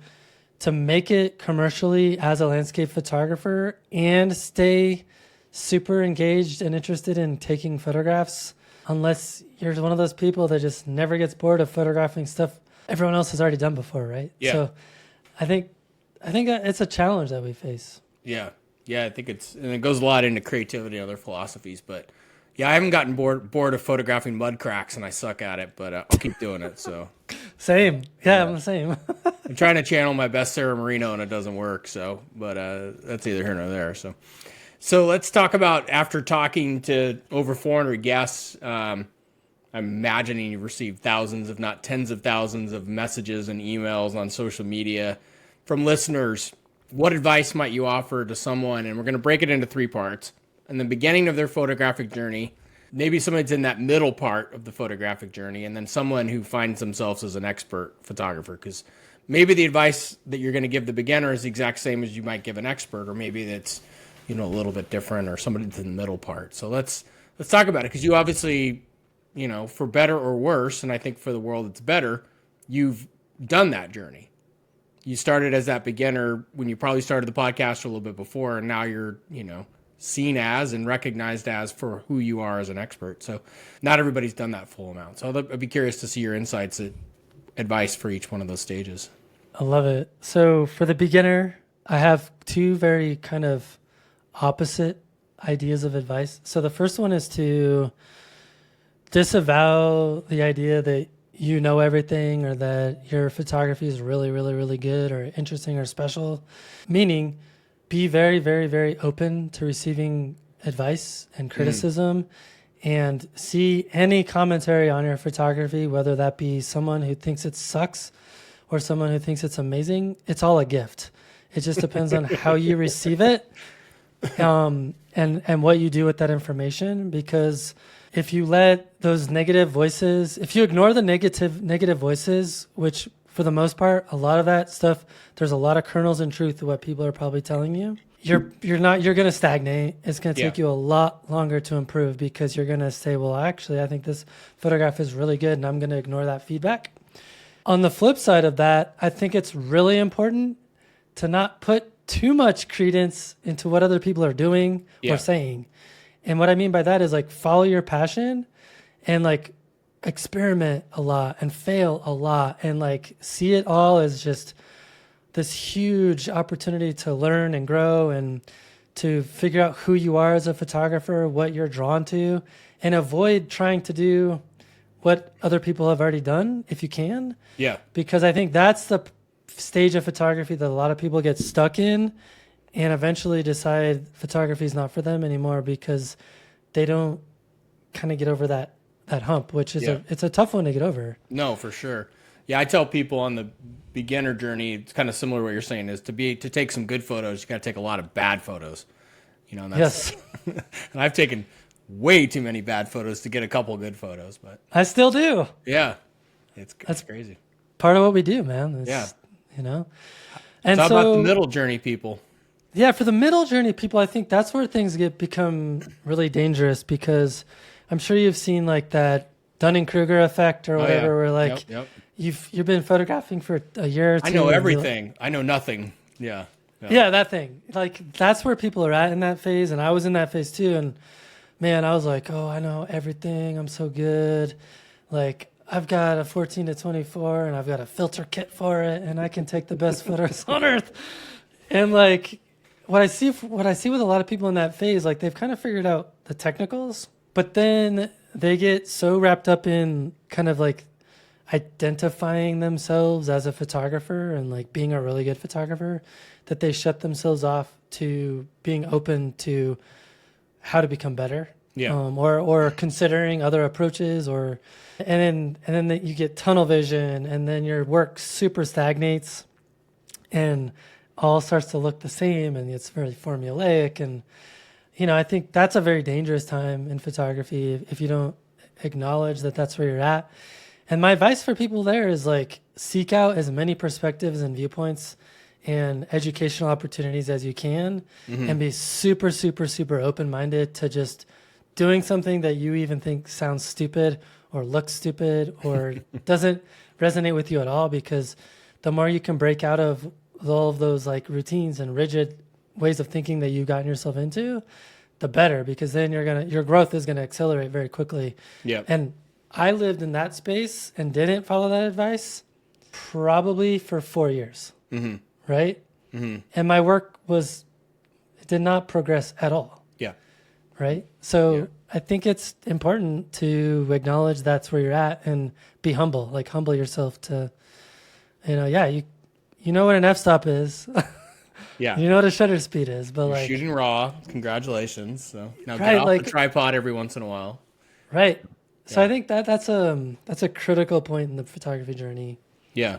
make it commercially as a landscape photographer and stay super engaged and interested in taking photographs, unless you're one of those people that just never gets bored of photographing stuff everyone else has already done before, right? Yeah. So I think it's a challenge that we face. Yeah. Yeah, I think and it goes a lot into creativity and other philosophies, but yeah, I haven't gotten bored of photographing mud cracks, and I suck at it, but I'll keep doing it. So same. Yeah, I'm the same. I'm trying to channel my best Sarah Marino, and it doesn't work. So, but that's either here nor there. So let's talk about, after talking to over 400 guests, I'm imagining you've received thousands, if not tens of thousands, of messages and emails on social media from listeners. What advice might you offer to someone? And we're going to break it into 3 parts. In the beginning of their photographic journey, maybe somebody's in that middle part of the photographic journey, and then someone who finds themselves as an expert photographer. Because maybe the advice that you're going to give the beginner is the exact same as you might give an expert, or maybe it's, a little bit different, or somebody's in the middle part. So let's talk about it, because you obviously, for better or worse, and I think for the world it's better, you've done that journey. you started as that beginner when you probably started the podcast a little bit before, and now you're, seen as and recognized as for who you are as an expert. So not everybody's done that full amount. So I'd be curious to see your insights, advice for each one of those stages. I love it. So for the beginner, I have two very kind of opposite ideas of advice. So the first one is to disavow the idea that you know everything or that your photography is really, really, really good or interesting or special. Meaning, be very, very, very open to receiving advice and criticism and see any commentary on your photography, whether that be someone who thinks it sucks or someone who thinks it's amazing. It's all a gift. It just depends on how you receive it and what you do with that information. Because if you let those negative voices, if you ignore the negative voices, which for the most part, a lot of that stuff, there's a lot of kernels in truth to what people are probably telling you. You're going to stagnate. It's going to take you a lot longer to improve because you're going to say, well, actually, I think this photograph is really good, and I'm going to ignore that feedback. On the flip side of that, I think it's really important to not put too much credence into what other people are doing or saying. And what I mean by that is like follow your passion and like experiment a lot and fail a lot and like see it all as just this huge opportunity to learn and grow and to figure out who you are as a photographer, what you're drawn to, and avoid trying to do what other people have already done if you can. Yeah. Because I think that's the stage of photography that a lot of people get stuck in and eventually decide photography is not for them anymore because they don't kind of get over that hump, which is it's a tough one to get over. No, for sure. Yeah, I tell people on the beginner journey, it's kind of similar to what you're saying, is to take some good photos, you got to take a lot of bad photos. And that's, and I've taken way too many bad photos to get a couple good photos, but I still do. Yeah. That's crazy. Part of what we do, man. And it's all about the middle journey people. Yeah, for the middle journey people, I think that's where things become really dangerous because I'm sure you've seen like that Dunning-Kruger effect or whatever, where like you've been photographing for a year or two. I know everything. I know nothing. Yeah, that thing. Like that's where people are at in that phase, and I was in that phase too. And man, I was like, oh, I know everything. I'm so good. Like I've got a 14 to 24, and I've got a filter kit for it, and I can take the best photos on earth. And like what I see with a lot of people in that phase, like they've kind of figured out the technicals. But then they get so wrapped up in kind of like identifying themselves as a photographer and like being a really good photographer that they shut themselves off to being open to how to become better. Yeah. Or considering other approaches and then you get tunnel vision and then your work super stagnates and all starts to look the same and it's very formulaic and I think that's a very dangerous time in photography if you don't acknowledge that that's where you're at. And my advice for people there is like seek out as many perspectives and viewpoints and educational opportunities as you can and be super, super, super open-minded to just doing something that you even think sounds stupid or looks stupid or doesn't resonate with you at all, because the more you can break out of all of those like routines and rigid ways of thinking that you've gotten yourself into, the better, because then your growth is gonna accelerate very quickly. Yeah. And I lived in that space and didn't follow that advice probably for 4 years. Right? And my work did not progress at all. Yeah. Right? So I think it's important to acknowledge that's where you're at and be humble, like humble yourself to, you know what an f-stop is. Yeah. You know what a shutter speed is, but You're shooting raw. Congratulations. So now right, get off the tripod every once in a while. Right. So I think that's a critical point in the photography journey. Yeah.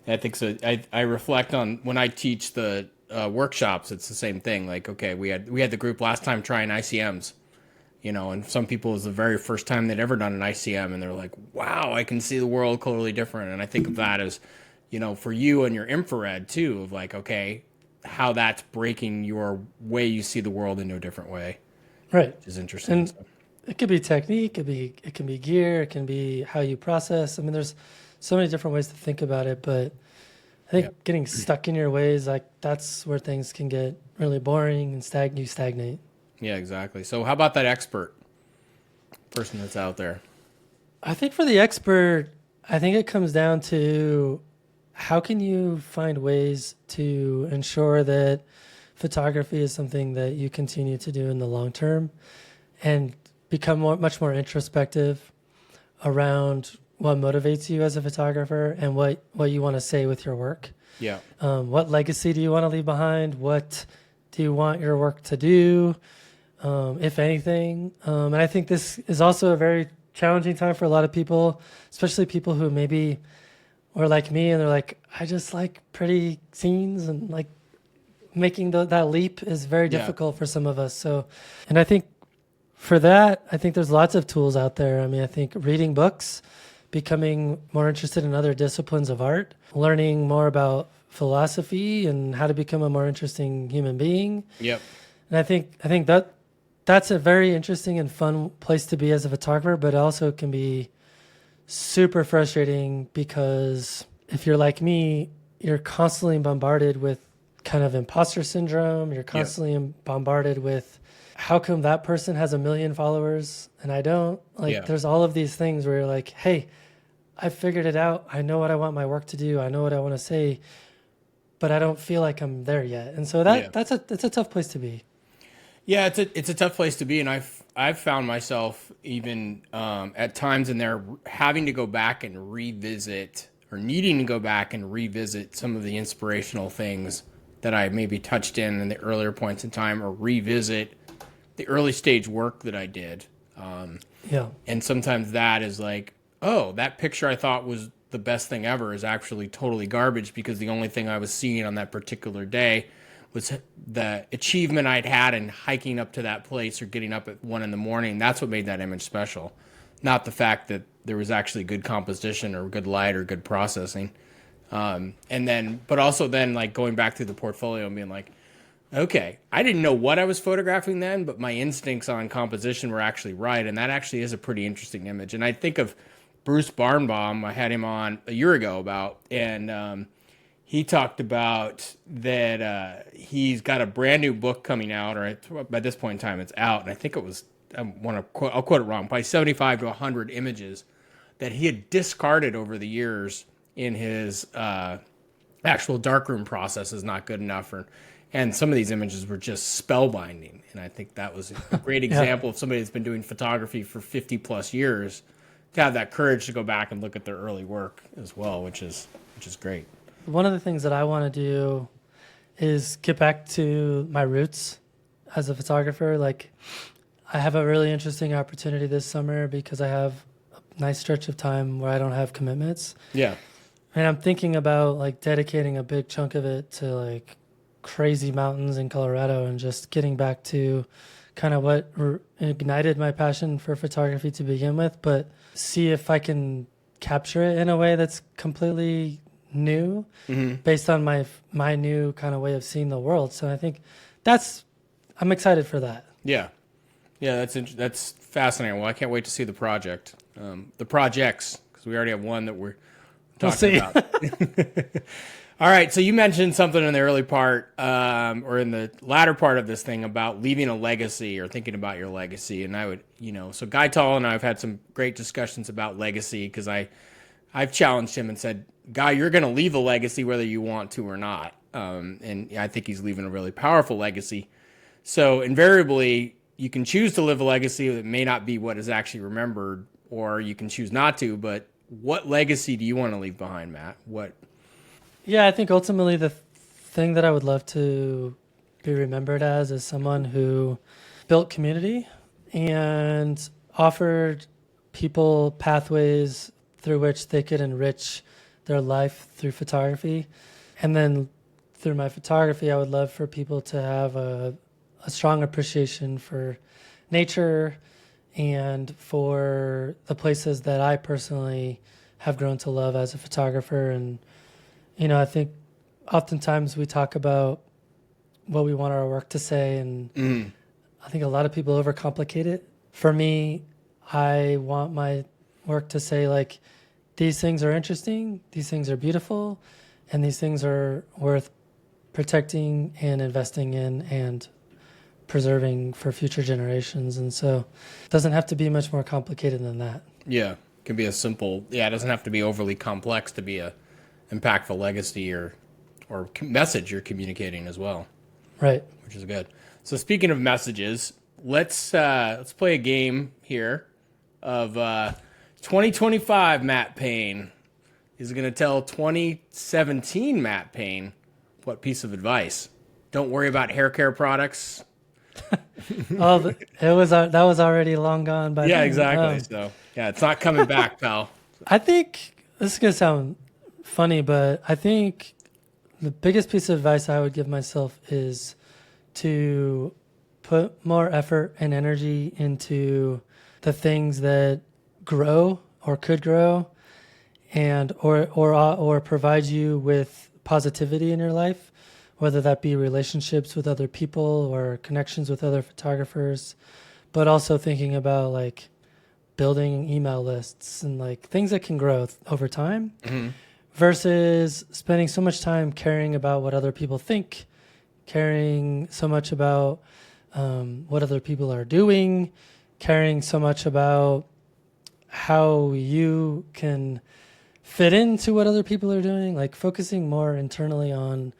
I think so. I reflect on when I teach the workshops, it's the same thing. Like, okay, we had the group last time trying ICMs, and some people it was the very first time they'd ever done an ICM and they're like, wow, I can see the world totally different. And I think of that as, for you and your infrared too, of like, okay, how that's breaking your way you see the world into a different way. Right. Which is interesting. And it could be technique, it can be gear, it can be how you process. I mean, there's so many different ways to think about it, but think getting stuck in your ways, like that's where things can get really boring and you stagnate. Yeah, exactly. So how about that expert person that's out there? I think for the expert, I think it comes down to how can you find ways to ensure that photography is something that you continue to do in the long term and become much more introspective around what motivates you as a photographer and what you want to say with your work. Yeah. What legacy do you want to leave behind? What do you want your work to do, if anything? And I think this is also a very challenging time for a lot of people, especially people who maybe are like me and they're like, I just like pretty scenes, and like making that leap is very difficult for some of us. So, and I think for that, I think there's lots of tools out there. I mean, I think reading books, becoming more interested in other disciplines of art, learning more about philosophy and how to become a more interesting human being. Yep. And I think that's a very interesting and fun place to be as a photographer, but it also can be super frustrating because if you're like me, you're constantly bombarded with kind of imposter syndrome. You're constantly bombarded with how come that person has 1 million followers and I don't? Like there's all of these things where you're like, hey, I figured it out. I know what I want my work to do. I know what I want to say, but I don't feel like I'm there yet. And so that's a tough place to be. Yeah, it's a tough place to be, and I've found myself even at times in there having to go back and revisit, or needing to go back and revisit some of the inspirational things that I maybe touched in the earlier points in time, or revisit the early stage work that I did. And sometimes that is like, oh, that picture I thought was the best thing ever is actually totally garbage because the only thing I was seeing on that particular day was the achievement I'd had in hiking up to that place or getting up at 1 a.m. That's what made that image special. Not the fact that there was actually good composition or good light or good processing. But also then like going back through the portfolio and being like, okay, I didn't know what I was photographing then, but my instincts on composition were actually right. And that actually is a pretty interesting image. And I think of Bruce Barnbaum, I had him on a year ago about, and he talked about that he's got a brand new book coming out, or by this point in time it's out, and I think it was, I'll quote it wrong, probably 75 to 100 images that he had discarded over the years in his actual darkroom process is not good enough, and some of these images were just spellbinding, and I think that was a great example of somebody that's been doing photography for 50 plus years to have that courage to go back and look at their early work as well, which is great. One of the things that I want to do is get back to my roots as a photographer. Like, I have a really interesting opportunity this summer because I have a nice stretch of time where I don't have commitments. Yeah. And I'm thinking about like dedicating a big chunk of it to like crazy mountains in Colorado and just getting back to kind of what ignited my passion for photography to begin with, but see if I can capture it in a way that's completely new based on my new kind of way of seeing the world. So I think I'm excited for that. Yeah. That's fascinating. Well, I can't wait to see the project, the projects, because we already have one that we're talking about. All right. So you mentioned something in the early part, or in the latter part of this thing about leaving a legacy or thinking about your legacy. And I would, so Guy Tall and I have had some great discussions about legacy because I've challenged him and said, Guy, you're going to leave a legacy whether you want to or not. And I think he's leaving a really powerful legacy. So invariably, you can choose to live a legacy that may not be what is actually remembered, or you can choose not to. But what legacy do you want to leave behind, Matt? Yeah, I think ultimately the thing that I would love to be remembered as is someone who built community and offered people pathways through which they could enrich their life through photography. And then through my photography, I would love for people to have a strong appreciation for nature and for the places that I personally have grown to love as a photographer. And, I think oftentimes we talk about what we want our work to say, and I think a lot of people overcomplicate it. For me, I want my work to say, like, these things are interesting, these things are beautiful, and these things are worth protecting and investing in and preserving for future generations. And so it doesn't have to be much more complicated than that. Yeah. It can be a simple, it doesn't have to be overly complex to be a impactful legacy or message you're communicating as well. Right. Which is good. So speaking of messages, let's play a game here of 2025 Matt Payne is going to tell 2017 Matt Payne what piece of advice. Don't worry about hair care products. That was already long gone by Yeah, then. exactly. So yeah, it's not coming back, pal. I think this is going to sound funny, but I think the biggest piece of advice I would give myself is to put more effort and energy into the things that grow or could grow and or provide you with positivity in your life, whether that be relationships with other people or connections with other photographers, but also thinking about like building email lists and like things that can grow over time. Mm-hmm. Versus spending so much time caring about what other people think, caring so much about what other people are doing, caring so much about how you can fit into what other people are doing, like focusing more internally on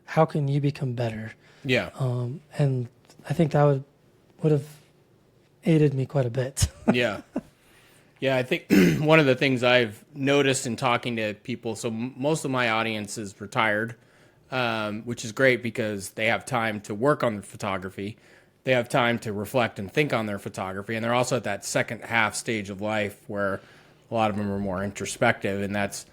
how can you become better. Yeah. And I think that would have aided me quite a bit. Yeah. Yeah, I think one of the things I've noticed in talking to people, so most of my audience is retired, which is great because they have time to work on their photography. They have time to reflect and think on their photography. And they're also at that second half stage of life where a lot of them are more introspective. And that's,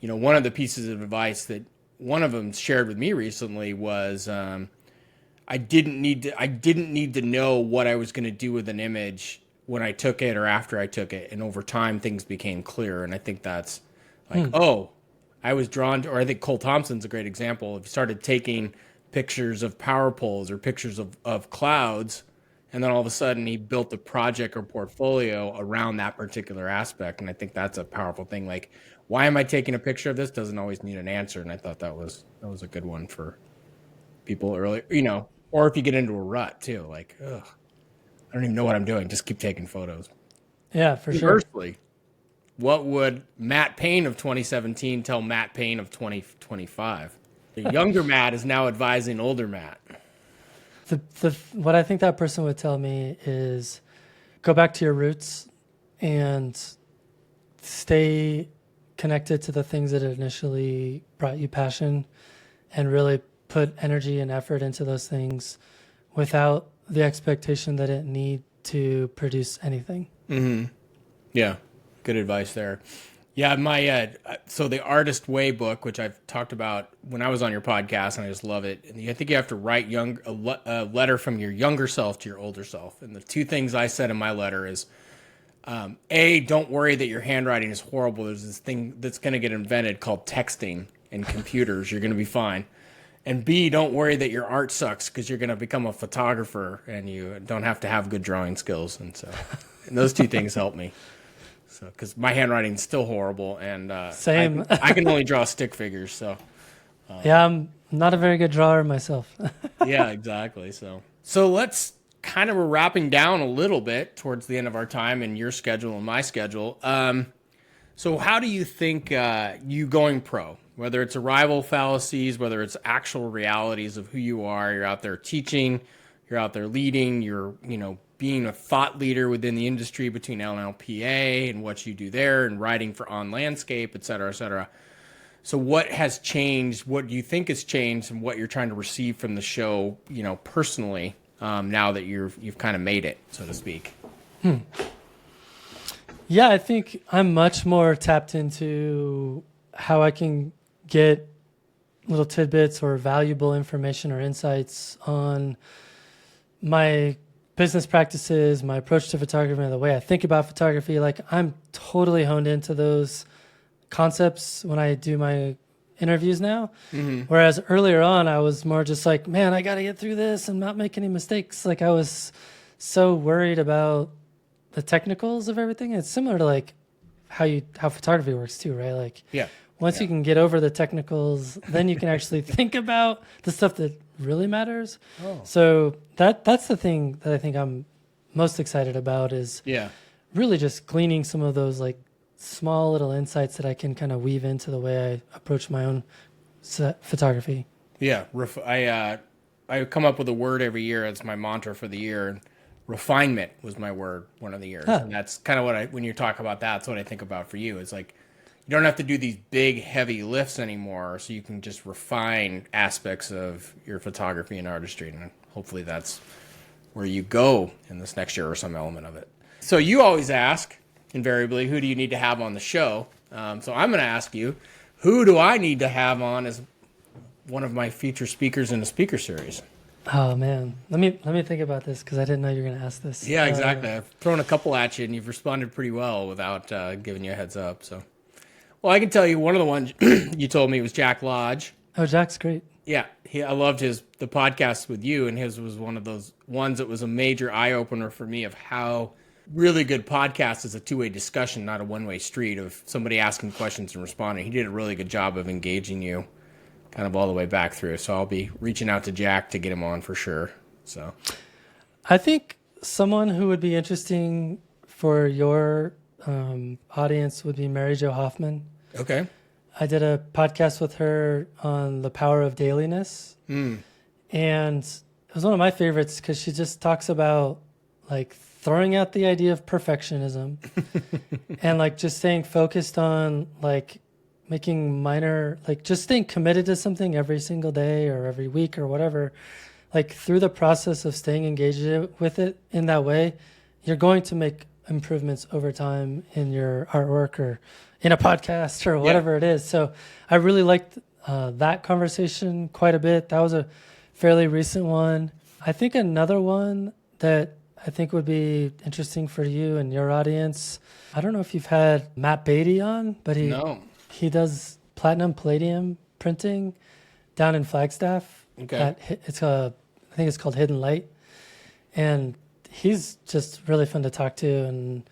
one of the pieces of advice that one of them shared with me recently was I didn't need to know what I was going to do with an image when I took it or after I took it. And over time, things became clear. And I think that's like, I was drawn to, or I think Cole Thompson's a great example. If you started taking pictures of power poles or pictures of clouds, and then all of a sudden he built a project or portfolio around that particular aspect. And I think that's a powerful thing. Like, why am I taking a picture of this? Doesn't always need an answer. And I thought that was a good one for people early, or if you get into a rut too, like, ugh. I don't even know what I'm doing. Just keep taking photos. Yeah, for sure. Conversely, what would Matt Payne of 2017 tell Matt Payne of 2025? The younger Matt is now advising older Matt. What I think that person would tell me is go back to your roots and stay connected to the things that initially brought you passion and really put energy and effort into those things without the expectation that it need to produce anything. Mm-hmm. Yeah, good advice there. Yeah, my so the Artist Way book, which I've talked about when I was on your podcast, and I just love it. And I think you have to write a letter from your younger self to your older self. And the two things I said in my letter is, A, don't worry that your handwriting is horrible. There's this thing that's going to get invented called texting and computers. You're going to be fine. And B, don't worry that your art sucks because you're going to become a photographer and you don't have to have good drawing skills. And those two things help me. So, because my handwriting is still horrible and same. I can only draw stick figures. So, yeah, I'm not a very good drawer myself. Yeah, exactly. So let's kind of, we're wrapping down a little bit towards the end of our time and your schedule and my schedule. So how do you think you going pro? Whether it's arrival fallacies, whether it's actual realities of who you are, you're out there teaching, you're out there leading, you're, being a thought leader within the industry between LNLPA and what you do there and writing for On Landscape, et cetera, et cetera. So what has changed? What do you think has changed and what you're trying to receive from the show, personally, now that you've kind of made it, so to speak? Yeah, I think I'm much more tapped into how I can get little tidbits or valuable information or insights on my business practices, my approach to photography, and the way I think about photography. Like, I'm totally honed into those concepts when I do my interviews now. Mm-hmm. Whereas earlier on, I was more just like, man, I got to get through this and not make any mistakes. Like, I was so worried about the technicals of everything. It's similar to like how photography works too, right? Like, yeah, Once you can get over the technicals, then you can actually think about the stuff that really matters. So that's the thing that I think I'm most excited about is really just gleaning some of those like small little insights that I can kind of weave into the way I approach my own photography. Yeah. I come up with a word every year. It's my mantra for the year. And refinement was my word one of the years. And that's kind of what when you talk about that, that's what I think about for you. It's like, you don't have to do these big, heavy lifts anymore. So you can just refine aspects of your photography and artistry. And hopefully that's where you go in this next year or some element of it. So you always ask, invariably, who do you need to have on the show? So I'm going to ask you, who do I need to have on as one of my feature speakers in the speaker series? Oh man, let me think about this because I didn't know you were going to ask this. Yeah, exactly. I've thrown a couple at you, and you've responded pretty well without giving you a heads up. So, well, I can tell you one of the ones you told me was Jack Lodge. Oh, Jack's great. Yeah, I loved the podcast with you, and his was one of those ones that was a major eye opener for me of how really good podcast is a two-way discussion, not a one-way street of somebody asking questions and responding. He did a really good job of engaging you kind of all the way back through. So I'll be reaching out to Jack to get him on for sure. So I think someone who would be interesting for your audience would be Mary Jo Hoffman. Okay. I did a podcast with her on the power of dailiness. And it was one of my favorites because she just talks about like throwing out the idea of perfectionism and like just staying focused on like making minor, like just staying committed to something every single day or every week or whatever, like through the process of staying engaged with it in that way, you're going to make improvements over time in your artwork or in a podcast or whatever it is. So I really liked that conversation quite a bit. That was a fairly recent one. I think another one that I think would be interesting for you and your audience. I don't know if you've had Matt Beatty on, but he does platinum palladium printing down in Flagstaff. Okay. I think it's called Hidden Light. And he's just really fun to talk to and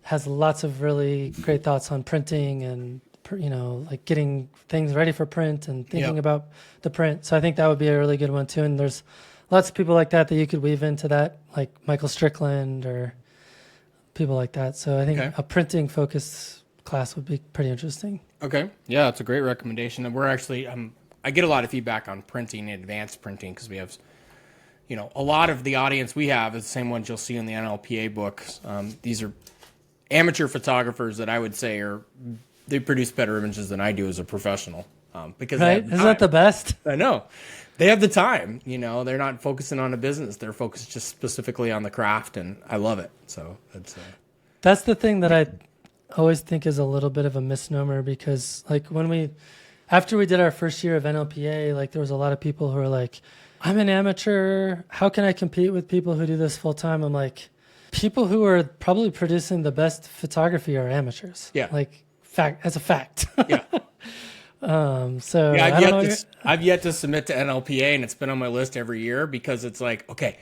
has lots of really great thoughts on printing and, you know, like getting things ready for print and thinking about the print. So I think that would be a really good one too. And there's lots of people like that you could weave into that, like Michael Strickland or people like that. So I think a printing focused class would be pretty interesting. Okay. Yeah, that's a great recommendation. And we're actually, I get a lot of feedback on printing and advanced printing because we have, you know, a lot of the audience we have is the same ones you'll see in the NLPA books. These are amateur photographers that I would say they produce better images than I do as a professional. Because isn't that the best? I know. They have the time, you know, they're not focusing on a business. They're focused just specifically on the craft, and I love it. So that's the thing that I always think is a little bit of a misnomer because like after we did our first year of NLPA, like there was a lot of people who were like, I'm an amateur. How can I compete with people who do this full time? I'm like, people who are probably producing the best photography are amateurs. Yeah. Like as a fact. Yeah. So yeah, I've yet to submit to NLPA, and it's been on my list every year because it's like, okay,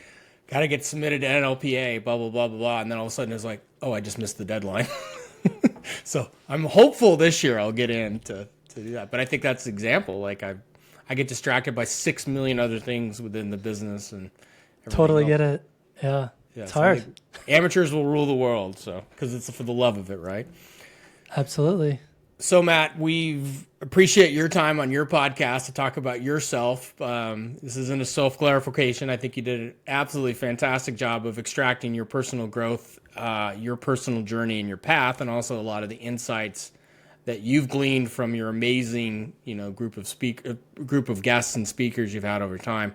got to get submitted to NLPA, blah, blah, blah, blah, blah. And then all of a sudden it's like, oh, I just missed the deadline. So I'm hopeful this year I'll get in to do that. But I think that's the example. Like I get distracted by 6 million other things within the business and totally get it. Yeah. It's hard. Amateurs will rule the world. So, because it's for the love of it, right? Absolutely. So Matt, we appreciate your time on your podcast to talk about yourself. This isn't a self-clarification. I think you did an absolutely fantastic job of extracting your personal growth, your personal journey and your path, and also a lot of the insights that you've gleaned from your amazing, you know, group of guests and speakers you've had over time.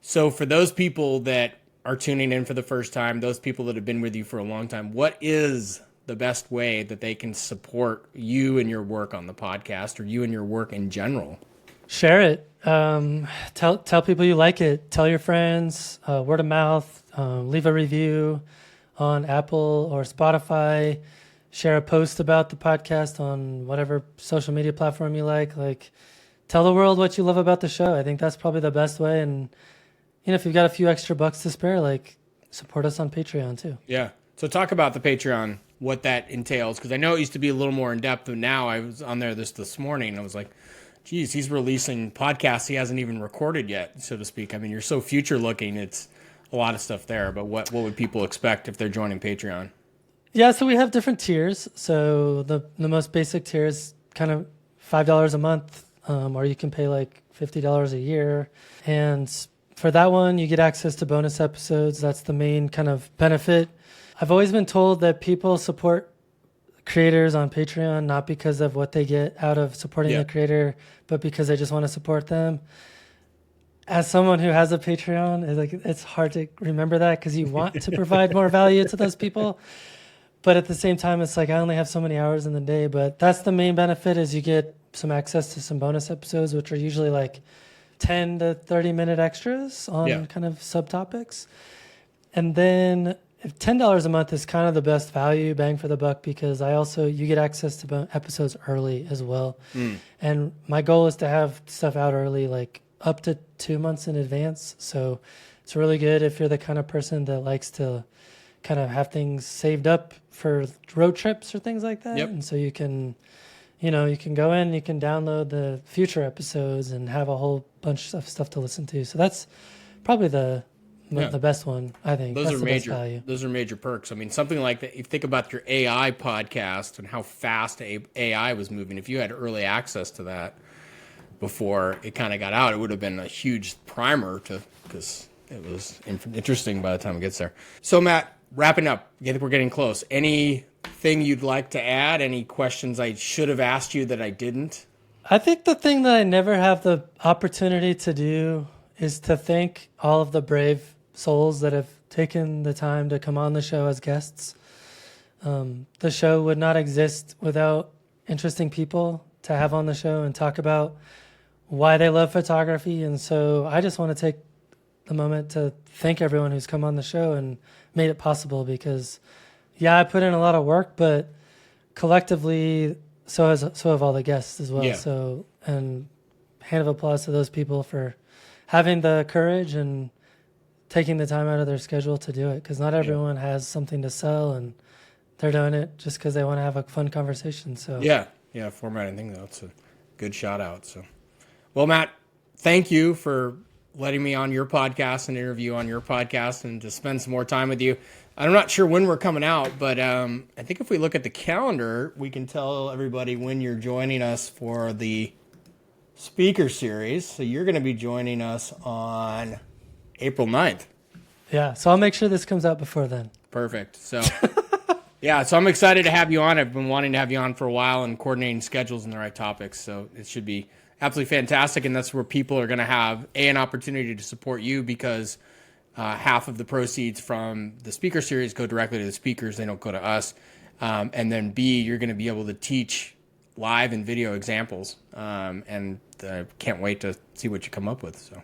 So for those people that are tuning in for the first time, those people that have been with you for a long time, what is the best way that they can support you and your work on the podcast or you and your work in general? Share it. Tell people you like it. Tell your friends, word of mouth, leave a review on Apple or Spotify. Share a post about the podcast on whatever social media platform you like. Like, tell the world what you love about the show. I think that's probably the best way. And, you know, if you've got a few extra bucks to spare, like, support us on Patreon too. Yeah. So talk about the Patreon what that entails. Because I know it used to be a little more in depth, but now I was on there this morning and I was like, geez, he's releasing podcasts he hasn't even recorded yet, so to speak. I mean, you're so future looking. It's a lot of stuff there, but what would people expect if they're joining Patreon? Yeah, so we have different tiers. So the most basic tier is kind of $5 a month, or you can pay like $50 a year. And for that one, you get access to bonus episodes. That's the main kind of benefit. I've always been told that people support creators on Patreon not because of what they get out of supporting the creator, but because they just want to support them. As someone who has a Patreon, it's hard to remember that because you want to provide more value to those people. But at the same time, it's like I only have so many hours in the day. But that's the main benefit is you get some access to some bonus episodes, which are usually like 10 to 30 minute extras on kind of subtopics. And then if $10 a month is kind of the best value, bang for the buck, because you get access to episodes early as well. And my goal is to have stuff out early, like up to 2 months in advance. So it's really good if you're the kind of person that likes to kind of have things saved up for road trips or things like that. And so you can go in, you can download the future episodes and have a whole bunch of stuff to listen to. So that's probably the best one, I think. Those that's are the major. best value. Those are major perks. I mean, something like that. You think about your AI podcast and how fast AI was moving. If you had early access to that before it kind of got out, it would have been a huge primer because it was interesting by the time it gets there. So, Matt, wrapping up. I think we're getting close. Anything you'd like to add? Any questions I should have asked you that I didn't? I think the thing that I never have the opportunity to do is to thank all of the brave souls that have taken the time to come on the show as guests. The show would not exist without interesting people to have on the show and talk about why they love photography. And so I just want to take the moment to thank everyone who's come on the show and made it possible because, I put in a lot of work, but collectively, so have all the guests as well. Yeah. So, and hand of applause to those people for having the courage and taking the time out of their schedule to do it, because not everyone has something to sell and they're doing it just because they want to have a fun conversation. So formatting thing, that's a good shout out. So, well, Matt, thank you for letting me on your podcast and interview on your podcast and to spend some more time with you. I'm not sure when we're coming out, but I think if we look at the calendar, we can tell everybody when you're joining us for the speaker series. So you're going to be joining us on April 9th. Yeah, so I'll make sure this comes out before then. Perfect. So, so I'm excited to have you on. I've been wanting to have you on for a while and coordinating schedules and the right topics. So it should be absolutely fantastic. And that's where people are going to have an opportunity to support you because half of the proceeds from the speaker series go directly to the speakers. They don't go to us. And then B, you're going to be able to teach live and video examples. And I can't wait to see what you come up with. So.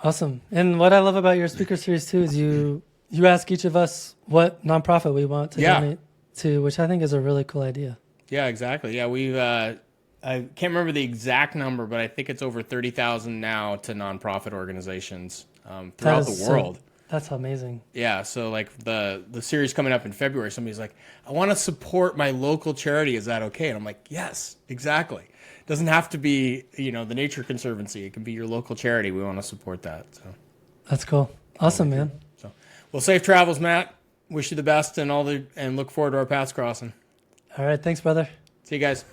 Awesome. And what I love about your speaker series too is you ask each of us what nonprofit we want to donate to, which I think is a really cool idea. Yeah, exactly. Yeah, we've I can't remember the exact number, but I think it's over 30,000 now to nonprofit organizations throughout the world. That's amazing. Yeah, so like the series coming up in February, somebody's like, I want to support my local charity. Is that okay? And I'm like, yes, exactly. It doesn't have to be, the Nature Conservancy. It can be your local charity. We want to support that. So that's cool. Awesome, man. So, well, safe travels, Matt. Wish you the best and look forward to our paths crossing. All right, thanks, brother. See you guys.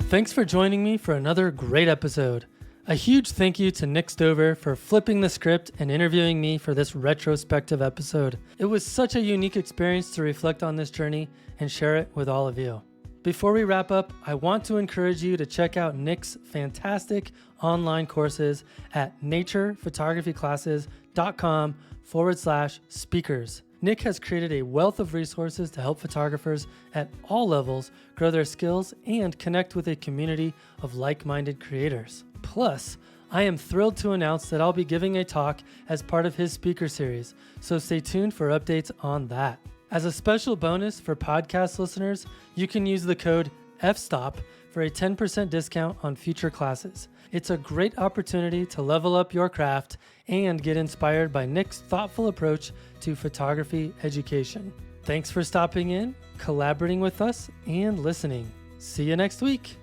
Thanks for joining me for another great episode. A huge thank you to Nick Stover for flipping the script and interviewing me for this retrospective episode. It was such a unique experience to reflect on this journey and share it with all of you. Before we wrap up, I want to encourage you to check out Nick's fantastic online courses at naturephotographyclasses.com/speakers. Nick has created a wealth of resources to help photographers at all levels grow their skills and connect with a community of like-minded creators. Plus, I am thrilled to announce that I'll be giving a talk as part of his speaker series, so stay tuned for updates on that. As a special bonus for podcast listeners, you can use the code FSTOP for a 10% discount on future classes. It's a great opportunity to level up your craft and get inspired by Nick's thoughtful approach to photography education. Thanks for stopping in, collaborating with us, and listening. See you next week.